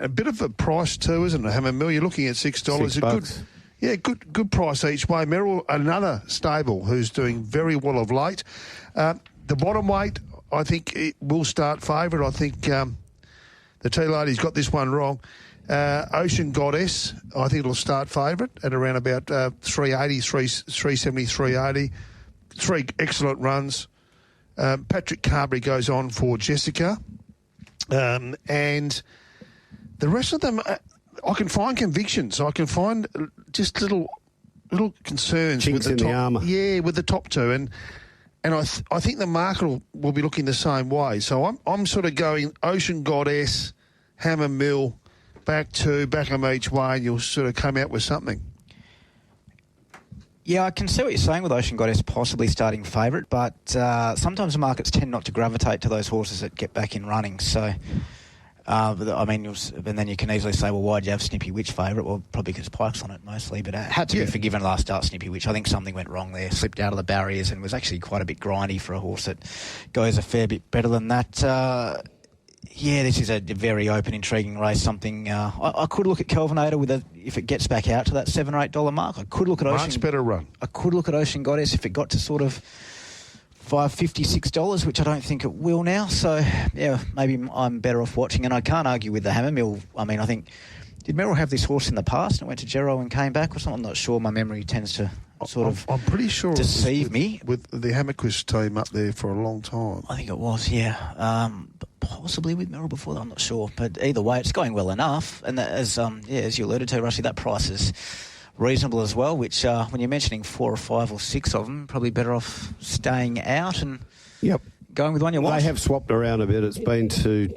S4: A bit of a price too, isn't it, Hammer Mill? You're looking at $6. Good price each way. Merrill, another stable who's doing very well of late. The bottom weight, I think it will start favourite. I think the T-Lady's got this one wrong. Ocean Goddess, I think it'll start favourite at around about 380, 370, 380. 3 excellent runs. Patrick Carberry goes on for Jessica. And the rest of them, I can find convictions. I can find just little concerns
S2: Chinks
S4: with the
S2: in
S4: top.
S2: The armour.
S4: Yeah, with the top 2, and I think the market will be looking the same way. So I'm sort of going Ocean Goddess, Hammer Mill, back 2, back them each way, and you'll sort of come out with something.
S3: Yeah, I can see what you're saying with Ocean Goddess possibly starting favourite, but sometimes the markets tend not to gravitate to those horses that get back in running. So, and then you can easily say, well, why'd you have Snippy Witch favourite? Well, probably because Pike's on it mostly, but it had to be forgiven last start, Snippy Witch. I think something went wrong there, slipped out of the barriers and was actually quite a bit grindy for a horse that goes a fair bit better than that. This is a very open, intriguing race. Something I could look at Kelvinator if it gets back out to that $7 or $8 mark. I could look at Ocean.
S4: Much better run.
S3: I could look at Ocean Goddess if it got to sort of $5.50, $6, which I don't think it will now. So maybe I'm better off watching. And I can't argue with the Hammer Mill. I mean, I think did Merrill have this horse in the past and went to Gero and came back or something? I'm not sure. My memory tends to
S4: I'm pretty sure
S3: deceive me
S4: with the Hammerquist team up there for a long time.
S3: I think it was, possibly with Merrill before that, I'm not sure. But either way, it's going well enough. And that, as you alluded to, Rusty, that price is reasonable as well, which when you're mentioning 4 or 5 or 6 of them, probably better off staying out and going with one you want.
S2: They have swapped around a bit. It's been to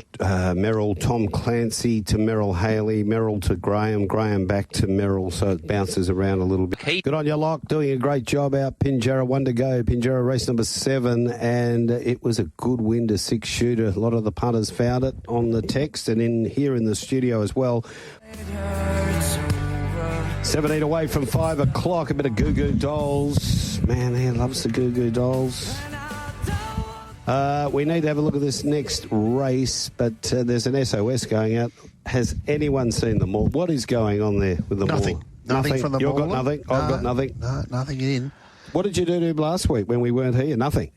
S2: Merrill, Tom Clancy to Merrill Haley, Merrill to Graham, Graham back to Merrill, so it bounces around a little bit. Good on you, Locke, doing a great job out. Pinjarra, 1 to go. Pinjarra race number 7, and it was a good win to 6 shooter. A lot of the punters found it on the text and in here in the studio as well. 17 away from 5 o'clock. A bit of Goo Goo Dolls. Man, he loves the Goo Goo Dolls. We need to have a look at this next race, but there's an SOS going out. Has anyone seen the Maul? What is going on there with the
S4: Nothing.
S2: Maul?
S4: Nothing from the Maul.
S2: You've got nothing? I've got nothing?
S4: No, nothing in.
S2: What did you do to him last week when we weren't here? Nothing.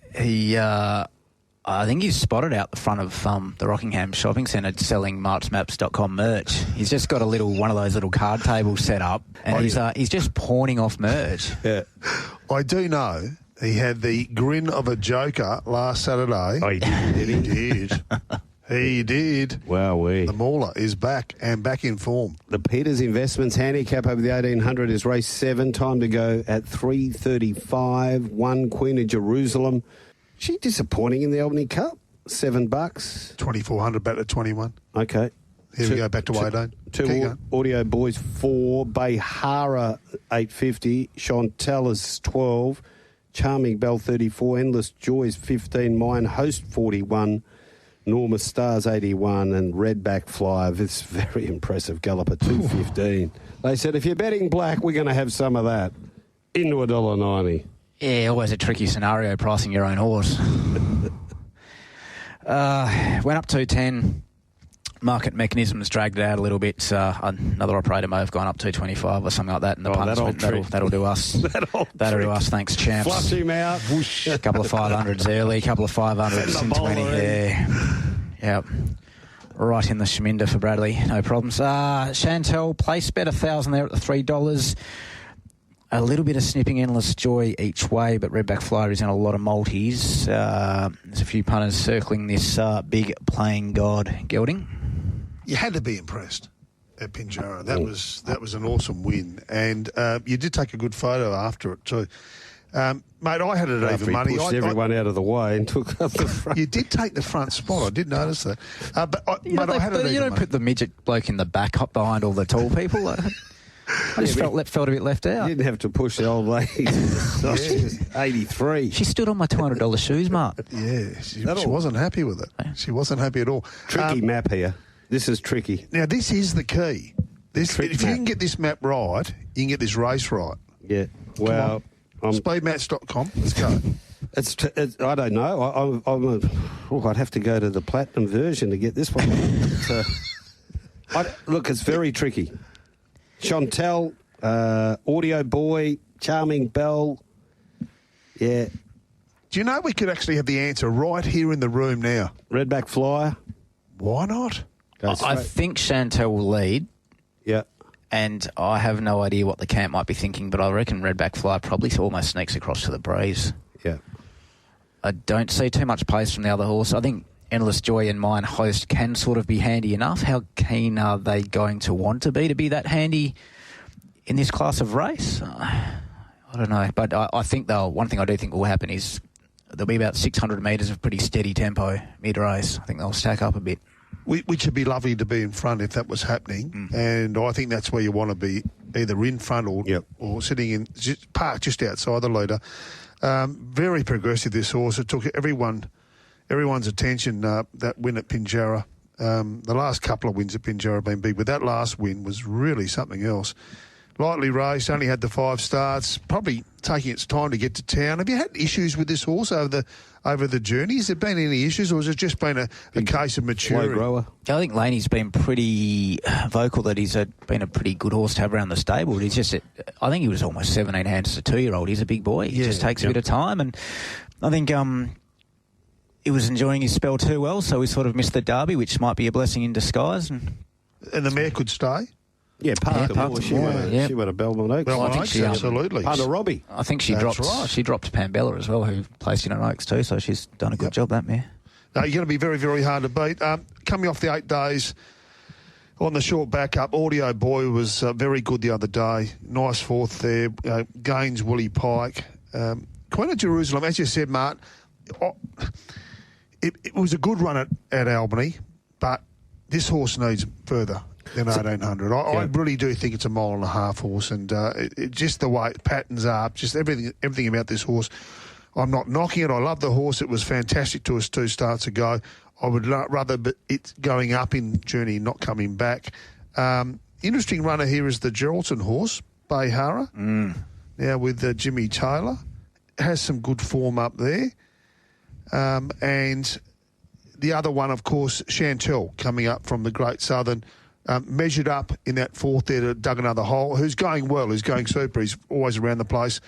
S3: I think he's spotted out the front of the Rockingham Shopping Centre selling marchmaps.com merch. He's just got one of those little card tables set up, and he's just pawning off merch.
S4: Yeah. I do know he had the grin of a joker last Saturday.
S2: Oh, he did.
S4: He did. He did.
S2: Wowee.
S4: The Mauler is back and back in form.
S2: The Peters Investments handicap over the 1800 is race 7. Time to go at 3:35. 1 Queen of Jerusalem. She disappointing in the Albany Cup. $7.
S4: 2,400 back to 21.
S2: Okay.
S4: Here we go, back to 18.
S2: 2 Audio Boys 4. Behara 850. Chantel is 12. Charming Bell 34, Endless Joys 15, Mine Host 41, Norma Stars 81, and Redback Flyer. This very impressive galloper 215. They said, if you're betting black, we're going to have some of that. Into $1.90.
S3: Yeah, always a tricky scenario pricing your own horse. Went up 210. Market mechanisms dragged it out a little bit. Another operator may have gone up 225 or something like that, and the punters went, that'll do us. That'll do us. Thanks, champs.
S2: Flush him out. Whoosh.
S3: A couple of 500s early, a couple of 500s in 20 there. Yep. Right in the shminder for Bradley. No problems. Chantel, place bet 1,000 there at the $3. A little bit of snipping Endless Joy each way, but Redback Flyer is in a lot of multis. There's a few punters circling this big playing god gelding.
S4: You had to be impressed at Pinjarra. That was an awesome win, and you did take a good photo after it too. Mate, I had it
S2: after
S4: even money.
S2: He pushed everyone out of the way and took up the front.
S4: You did take the front spot. I did notice that.
S3: You don't put the midget bloke in the back up behind all the tall people. I just felt a bit left out.
S2: You didn't have to push the old lady. She's 83.
S3: She stood on my $200 shoes, Mark.
S4: Yeah, she wasn't happy with it. She wasn't happy at all.
S2: Tricky map here. This is tricky.
S4: Now, this is the key. If you can get this map right, you can get this race right.
S2: Yeah. Well,
S4: speedmatch.com. Let's go.
S2: I don't know. I'd have to go to the platinum version to get this one. Look, it's very tricky. Chantel, Audio Boy, Charming Bell. Yeah.
S4: Do you know we could actually have the answer right here in the room now?
S2: Redback Flyer.
S4: Why not?
S3: I think Chantel will lead.
S2: Yeah.
S3: And I have no idea what the camp might be thinking, but I reckon Redback Flyer probably almost sneaks across to the breeze.
S2: Yeah.
S3: I don't see too much pace from the other horse. I think Endless Joy and Mine Host can sort of be handy enough. How keen are they going to want to be that handy in this class of race? I don't know. But I think, though, one thing I do think will happen is there'll be about 600 metres of pretty steady tempo mid-race. I think they'll stack up a bit.
S4: Which would be lovely to be in front if that was happening. And I think that's where you want to be, either in front or sitting in, parked just outside the leader. Very progressive, this horse. It took everyone's attention, that win at Pinjarra. The last couple of wins at Pinjarra have been big, but that last win was really something else. Lightly raced, only had the 5 starts, probably taking its time to get to town. Have you had issues with this horse over the journey? Has there been any issues, or has it just been a case of maturing?
S3: I think Laney's been pretty vocal that he's been a pretty good horse to have around the stable. He's just, I think he was almost 17 hands as a 2-year-old. He's a big boy. He just takes a bit of time, and I think he was enjoying his spell too well, so he sort of missed the derby, which might be a blessing in disguise. And
S4: the mare could stay?
S2: Yeah, she went to Belmont Oaks.
S4: Absolutely.
S2: Part of Robbie.
S3: I think she dropped Pambella as well, who placed in an Oaks too, so she's done a good job, that mare.
S4: No, you're going to be very, very hard to beat. Coming off the 8 days on the short backup, Audio Boy was very good the other day. Nice fourth there. Gaines, Willie Pike. Queen of Jerusalem, as you said, Mart, it was a good run at Albany, but this horse needs further than 1800. I really do think it's a 1.5 mile horse, and just the way it patterns up, just everything about this horse. I'm not knocking it. I love the horse. It was fantastic to us 2 starts ago. I would rather it going up in journey, not coming back. Interesting runner here is the Geraldton horse, Bayhara. Now with Jimmy Taylor. Has some good form up there. And the other one, of course, Chantel, coming up from the Great Southern. Measured up in that 4th there to dug another hole. Who's going well, who's going super. He's always around the place.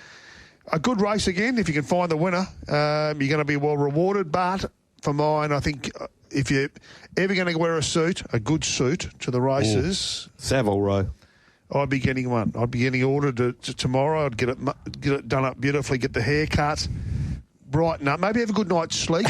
S4: A good race again. If you can find the winner, you're going to be well rewarded. But for mine, I think if you're ever going to wear a good suit to the races,
S2: Savile Row,
S4: I'd be getting one. I'd be getting ordered tomorrow. I'd get it done up beautifully, get the haircut, brighten up, maybe have a good night's sleep.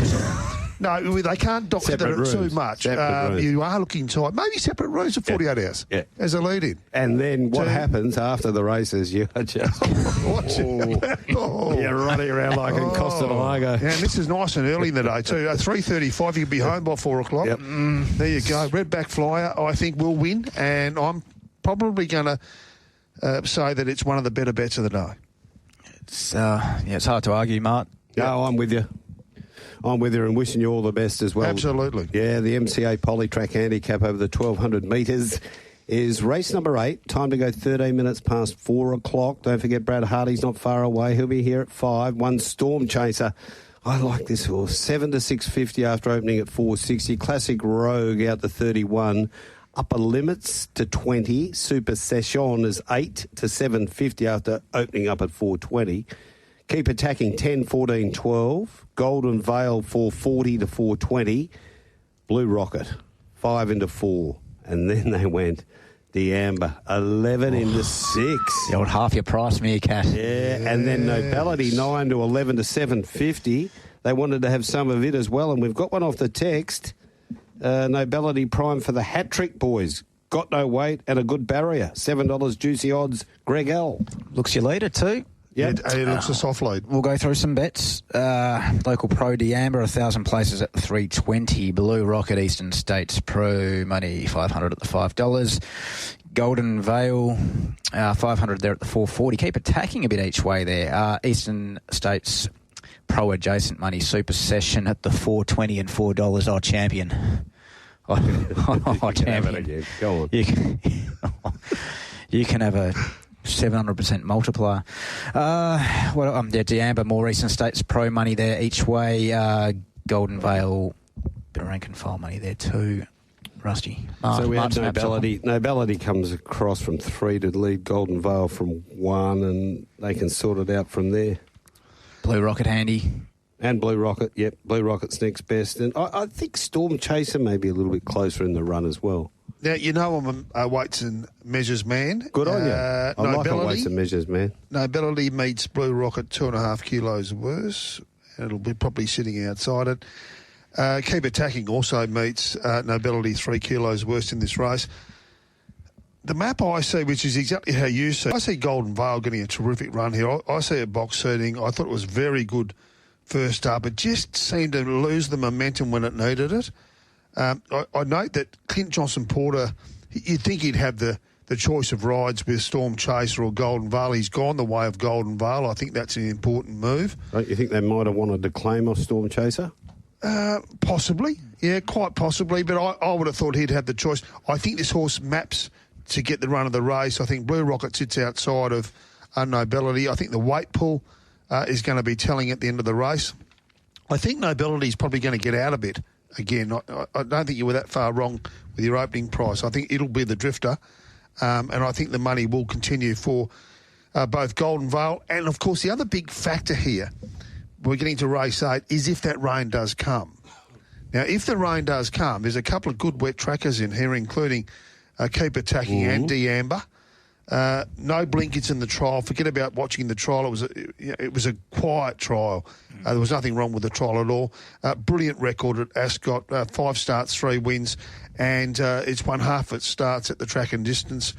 S4: No, they can't doctor it too much. You are looking tight. Maybe separate rooms for 48 hours as a lead-in.
S2: And then what happens after the races? You are just you're running around like in Costa del Lago.
S4: Yeah, and this is nice and early in the day too. 3:35, you can be home by 4 o'clock.
S2: Yep.
S4: There you go. Redback Flyer, I think, will win, and I'm probably going to say that it's one of the better bets of the day.
S3: It's hard to argue, Mart.
S2: No, I'm with you. I'm with you and wishing you all the best as well.
S4: Absolutely.
S2: Yeah, the MCA Polytrack Handicap over the 1,200 metres is race number 8. Time to go 13 minutes past 4 o'clock. Don't forget Brad Hardy's not far away. He'll be here at 5. One Storm Chaser. I like this horse. 7 to 650 after opening at 460. Classic Rogue out to 31. Upper limits to 20. Super Session is 8 to 750 after opening up at 420. Keep Attacking 10, 14, 12. Golden Veil 440 to 420. Blue Rocket 5 into 4. And then they went the Amber 11 into 6.
S3: The old half your price meerkat.
S2: Yeah, and then Nobility 9 to 11 to 750. They wanted to have some of it as well, and we've got one off the text. Nobility Prime for the hat trick, boys. Got no weight and a good barrier. $7 juicy odds. Greg L.
S3: Looks your leader too.
S2: Yeah,
S4: it looks a soft lead.
S3: We'll go through some bets. Local Pro D'Amber, 1,000 places at 320. Blue Rocket Eastern States Pro money 500 at the $5. Golden Veil 500 there at the 440. Keep attacking a bit each way there. Eastern States Pro adjacent money Super Session at the 420 and $4. Oh, champion. Champion.
S2: Go on.
S3: You can have a 700% multiplier. D'Amber, more Eastern States Pro money there each way. Golden Veil, bit of rank and file money there too. Rusty.
S2: So we have Nobility. Nobility comes across from 3 to lead Golden Veil from 1, and they can sort it out from there.
S3: Blue Rocket handy.
S2: And Blue Rocket, yep. Blue Rocket's next best. And I think Storm Chaser may be a little bit closer in the run as well.
S4: Now, you know I'm a weights and measures man.
S2: Good on you. I like a weights and measures man.
S4: Nobility meets Blue Rocket 2.5 kilos worse. It'll be probably sitting outside it. Keep Attacking also meets Nobility 3 kilos worse in this race. The map I see, which is exactly how you see, I see Golden Veil getting a terrific run here. I see a box seating. I thought it was very good first up. It just seemed to lose the momentum when it needed it. I note that Clint Johnson-Porter, you'd think he'd have the choice of rides with Storm Chaser or Golden Veil. He's gone the way of Golden Veil. I think that's an important move.
S2: Don't you think they might have wanted to claim off Storm Chaser?
S4: Possibly. Yeah, quite possibly. But I would have thought he'd have the choice. I think this horse maps to get the run of the race. I think Blue Rocket sits outside of Nobility. I think the weight pull is going to be telling at the end of the race. I think Nobility is probably going to get out a bit. Again, I don't think you were that far wrong with your opening price. I think it'll be the drifter, and I think the money will continue for both Golden Veil. And, of course, the other big factor here, we're getting to race 8, is if that rain does come. Now, if the rain does come, there's a couple of good wet trackers in here, including Keep Attacking and D'Amber. No blinkers in the trial. Forget about watching the trial. It was a quiet trial. There was nothing wrong with the trial at all. Brilliant record at Ascot. 5 starts, 3 wins, and it's won half its starts at the track and distance.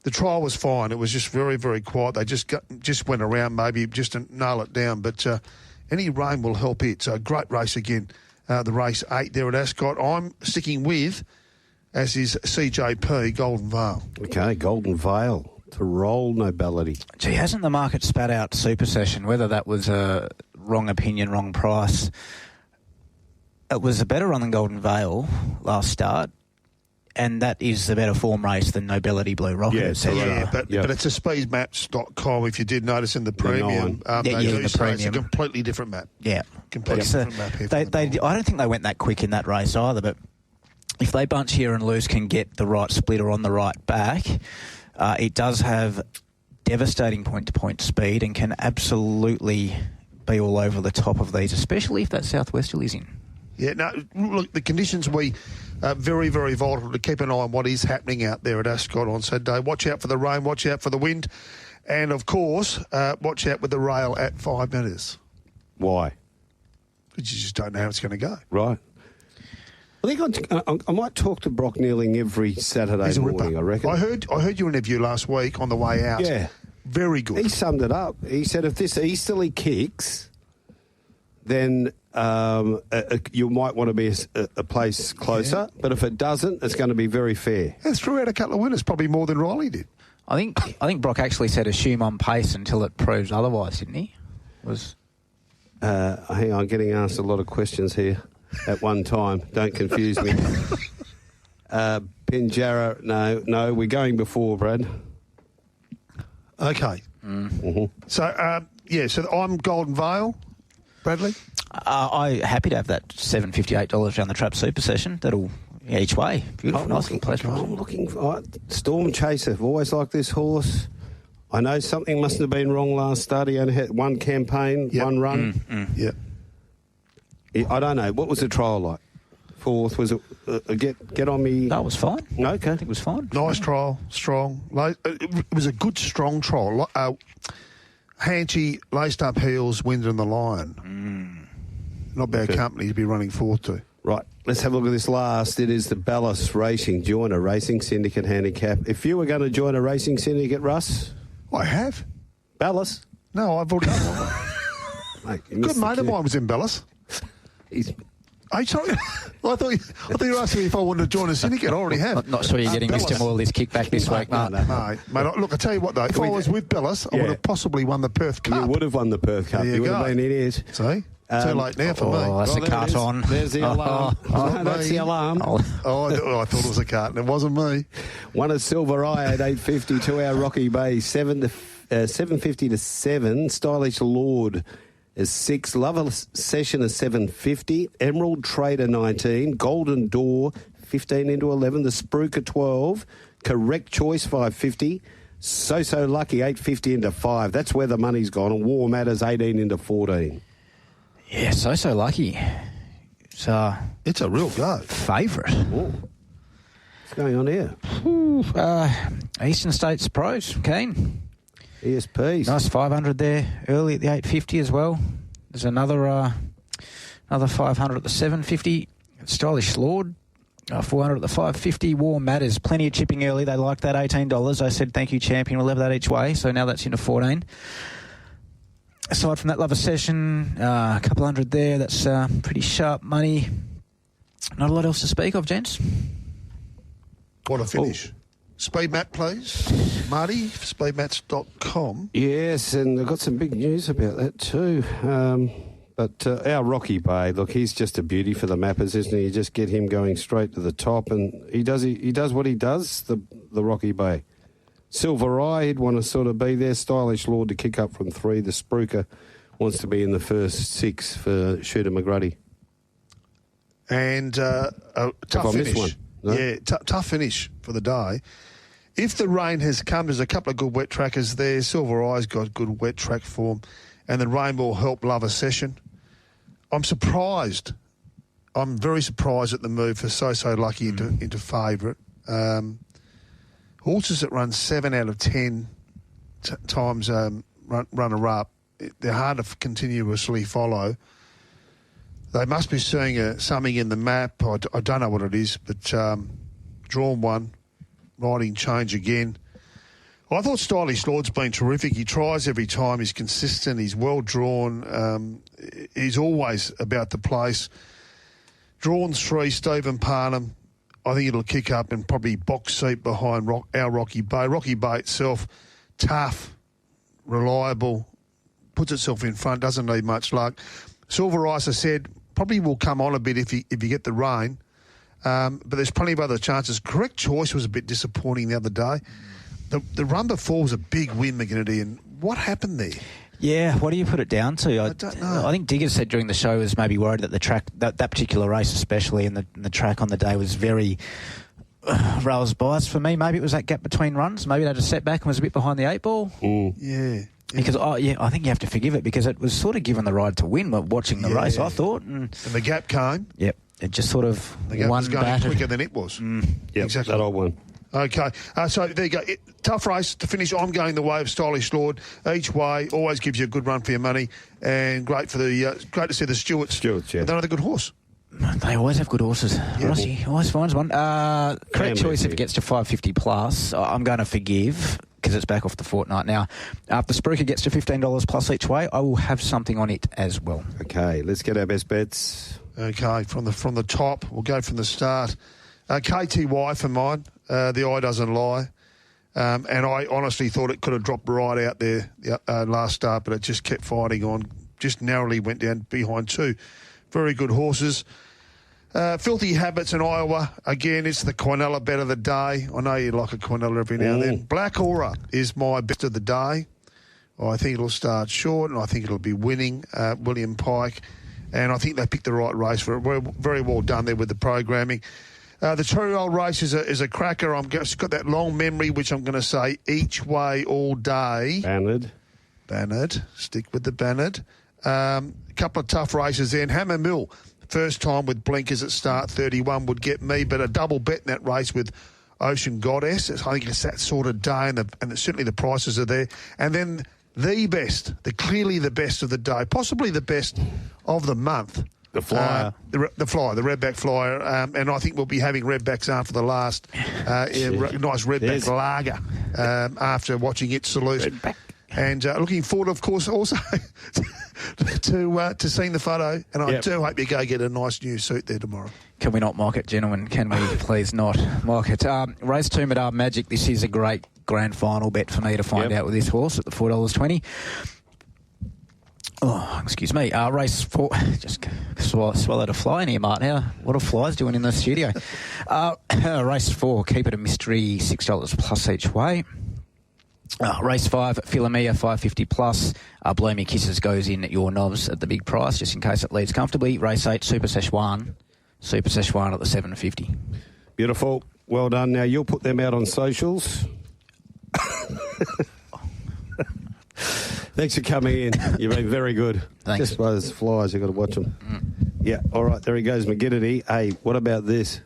S4: The trial was fine. It was just very, very quiet. They just went around maybe just to nail it down. But any rain will help it. So great race again. The race 8 there at Ascot. I'm sticking with, as is CJP, Golden Veil.
S2: Okay, Golden Veil to roll Nobility.
S3: Gee, hasn't the market spat out Super Session? Whether that was a wrong opinion, wrong price. It was a better run than Golden Veil last start, and that is the better form race than Nobility Blue Rocket.
S4: But it's a speedmaps.com, if you did notice in the premium.
S3: The premium.
S4: It's a completely different map.
S3: Yeah.
S4: Completely different map here.
S3: I don't think they went that quick in that race either, but if they bunch here and loose can get the right splitter on the right back, it does have devastating point-to-point speed and can absolutely be all over the top of these, especially if that southwesterly is in.
S4: Yeah, no, look, the conditions will be very, very volatile. To keep an eye on what is happening out there at Ascot on Saturday. Watch out for the rain, watch out for the wind, and, of course, watch out with the rail at 5 metres.
S2: Why?
S4: Because you just don't know how it's going to go.
S2: Right. I think I might talk to Brock Nealing every Saturday morning, I reckon.
S4: I heard your interview last week on the way out.
S2: Yeah.
S4: Very good.
S2: He summed it up. He said if this easterly kicks, then you might want to be a place closer. Yeah. But if it doesn't, it's going to be very fair.
S4: And threw out a couple of winners, probably more than Riley did.
S3: I think Brock actually said assume on pace until it proves otherwise, didn't he?
S2: Hang on, getting asked a lot of questions here at one time. Don't confuse me. Pinjarra, no, we're going before, Brad.
S4: Okay.
S2: Mm-hmm.
S4: So, so I'm Golden Vale, Bradley?
S3: I'm happy to have that $758 around the Trap Super Session. That'll each way. Beautiful, nice little place.
S2: I'm looking for Storm Chaser. I've always liked this horse. I know something must have been wrong last start. He only had one campaign, one run.
S4: Yep.
S2: I don't know. What was the trial like? Fourth, was it get on me?
S3: That was fine.
S2: Okay.
S3: I think it was fine.
S4: Nice trial, strong. It was a good, strong trial. Hanchy, laced up heels, Wind and the Lion. Not bad company to be running fourth to.
S2: Right, let's have a look at this last. It is the Ballas Racing Joiner Racing Syndicate Handicap. If you were going to join a racing syndicate, Russ?
S4: I have.
S2: Ballas?
S4: No, I've already done one. Good mate of mine was in Ballas. Hey, sorry. I thought you were asking me if I wanted to join a syndicate. I already have.
S3: Not sure you're getting Mr. Morley's kickback this week, mate.
S4: No. Mate, look, I tell you what, though. If I was with Bellis, I would have possibly won the Perth Cup.
S2: You would have won the Perth Cup. You would have been in it.
S4: See? Too late now for me.
S3: That's a carton.
S2: There's the alarm. That's the alarm.
S4: I thought it was a carton. It wasn't me.
S2: One at Silver Eye at 8.50, 2 hour Rocky Bay, 7.50 to 7. Stylish Lord is 6. Lover Session is 7.50. Emerald Trader 19. Golden Door 15 into 11. The Spruker 12. Correct Choice 5.50. So Lucky 8.50 into 5. That's where the money's gone. And War Matters 18 into 14.
S3: Yeah, so lucky. So
S4: it's a real go.
S3: Favourite.
S2: What's going on here?
S3: Eastern States Pros, Keen.
S2: ESPs.
S3: Nice 500 there early at the 850 as well. There's another 500 at the 750. Stylish Lord, 400 at the 550. War Matters, plenty of chipping early. They liked that $18. I said thank you, champion. We'll have that each way. So now that's into 14. Aside from that Lover Session, a couple hundred there. That's pretty sharp money. Not a lot else to speak of, gents.
S4: What a finish. Speed Mat, please. Marty, speedmats.com.
S2: Yes, and I've got some big news about that too. But our Rocky Bay, look, he's just a beauty for the mappers, isn't he? You just get him going straight to the top, and he does what he does, the Rocky Bay. Silver Eye, he'd want to sort of be there. Stylish Lord to kick up from 3. The Spruker wants to be in the first 6 for Shooter McGrady.
S4: And a tough finish. One, no? Yeah, tough finish for the day. If the rain has come, there's a couple of good wet trackers there. Silver Eye's got good wet track form, and the rain will help Lover Session. I'm surprised. I'm very surprised at the move for So Lucky into favourite. Horses that run 7 out of 10 times runner-up, they're hard to continuously follow. They must be seeing something in the map. I don't know what it is, but drawn one, riding change again. I thought Stylish Lord's been terrific. He tries every time. He's consistent. He's well drawn. He's always about the place. Drawn 3, Stephen Parnham. I think it'll kick up and probably box seat behind our Rocky Bay. Rocky Bay itself, tough, reliable, puts itself in front, doesn't need much luck. Silver Ice, I said, probably will come on a bit if you get the rain. But there's plenty of other chances. Correct Choice was a bit disappointing the other day. The run before was a big win, McGinnity, and what happened there?
S3: Yeah, what do you put it down to?
S4: I don't know.
S3: I think Diggers said during the show was maybe worried that the track, that particular race especially, and the track on the day was very rails biased for me. Maybe it was that gap between runs. Maybe they had a setback and was a bit behind the 8 ball.
S4: Yeah.
S3: Because, I think you have to forgive it because it was sort of given the ride to win watching the race, I thought. And
S4: the gap came.
S3: Yep. It just sort of
S4: the gap was going quicker than it was.
S2: Yep, exactly. That old one.
S4: Okay, so there you go. Tough race to finish. I'm going the way of Stylish Lord. Each way always gives you a good run for your money, and great for the great to see the Stewarts.
S2: Stewarts, yeah.
S4: They're another good horse.
S3: They always have good horses. Yeah. Rusty always finds one. Correct Choice if it gets to 550 plus. I'm going to forgive because it's back off the fortnight now. If the Spruker gets to $15 plus each way, I will have something on it as well.
S2: Okay, let's get our best bets.
S4: Okay, from the top, we'll go from the start. KTY for mine. The eye doesn't lie. And I honestly thought it could have dropped right out there last start, but it just kept fighting on. Just narrowly went down behind 2 very good horses. Filthy Habits in Iowa. Again, it's the Quinella bet of the day. I know you like a Quinella every now and then. Black Aura is my bet of the day. I think it'll start short, and I think it'll be winning William Pike. And I think they picked the right race for it. Very well done there with the programming. The 2-year-old race is a cracker. It's got that long memory, which I'm going to say each way all day. Bannard. Stick with the Bannard. A couple of tough races then. Hammer Mill, first time with blinkers at start 31 would get me, but a double bet in that race with Ocean Goddess. I think it's that sort of day, and certainly the prices are there. And then the best, clearly the best of the day, possibly the best of the month.
S2: The Flyer.
S4: The Flyer, the Redback Flyer. And I think we'll be having Redbacks after the last nice Redback lager after watching it salute. Redback. And looking forward, of course, also to seeing the photo. And I do hope you go get a nice new suit there tomorrow.
S3: Can we not mock it, gentlemen? Can we please not mock it? Race 2, Madame Magic. This is a great grand final bet for me to find out with this horse at the $4.20. Oh, excuse me. Race 4. Just swallowed a fly in here, Martin. What are flies doing in the studio? Race 4. Keep it a mystery. $6 plus each way. Race 5, Philomea, $5.50 plus. Blow Me Kisses goes in at your knobs at the big price, just in case it leads comfortably. Race 8, Super Szechuan at the $7.50.
S2: Beautiful. Well done. Now, you'll put them out on socials. Thanks for coming in. You've been very good.
S3: Thanks.
S2: Just by those flies, you've got to watch them. Yeah, all right, there he goes, McGinnity. Hey, what about this?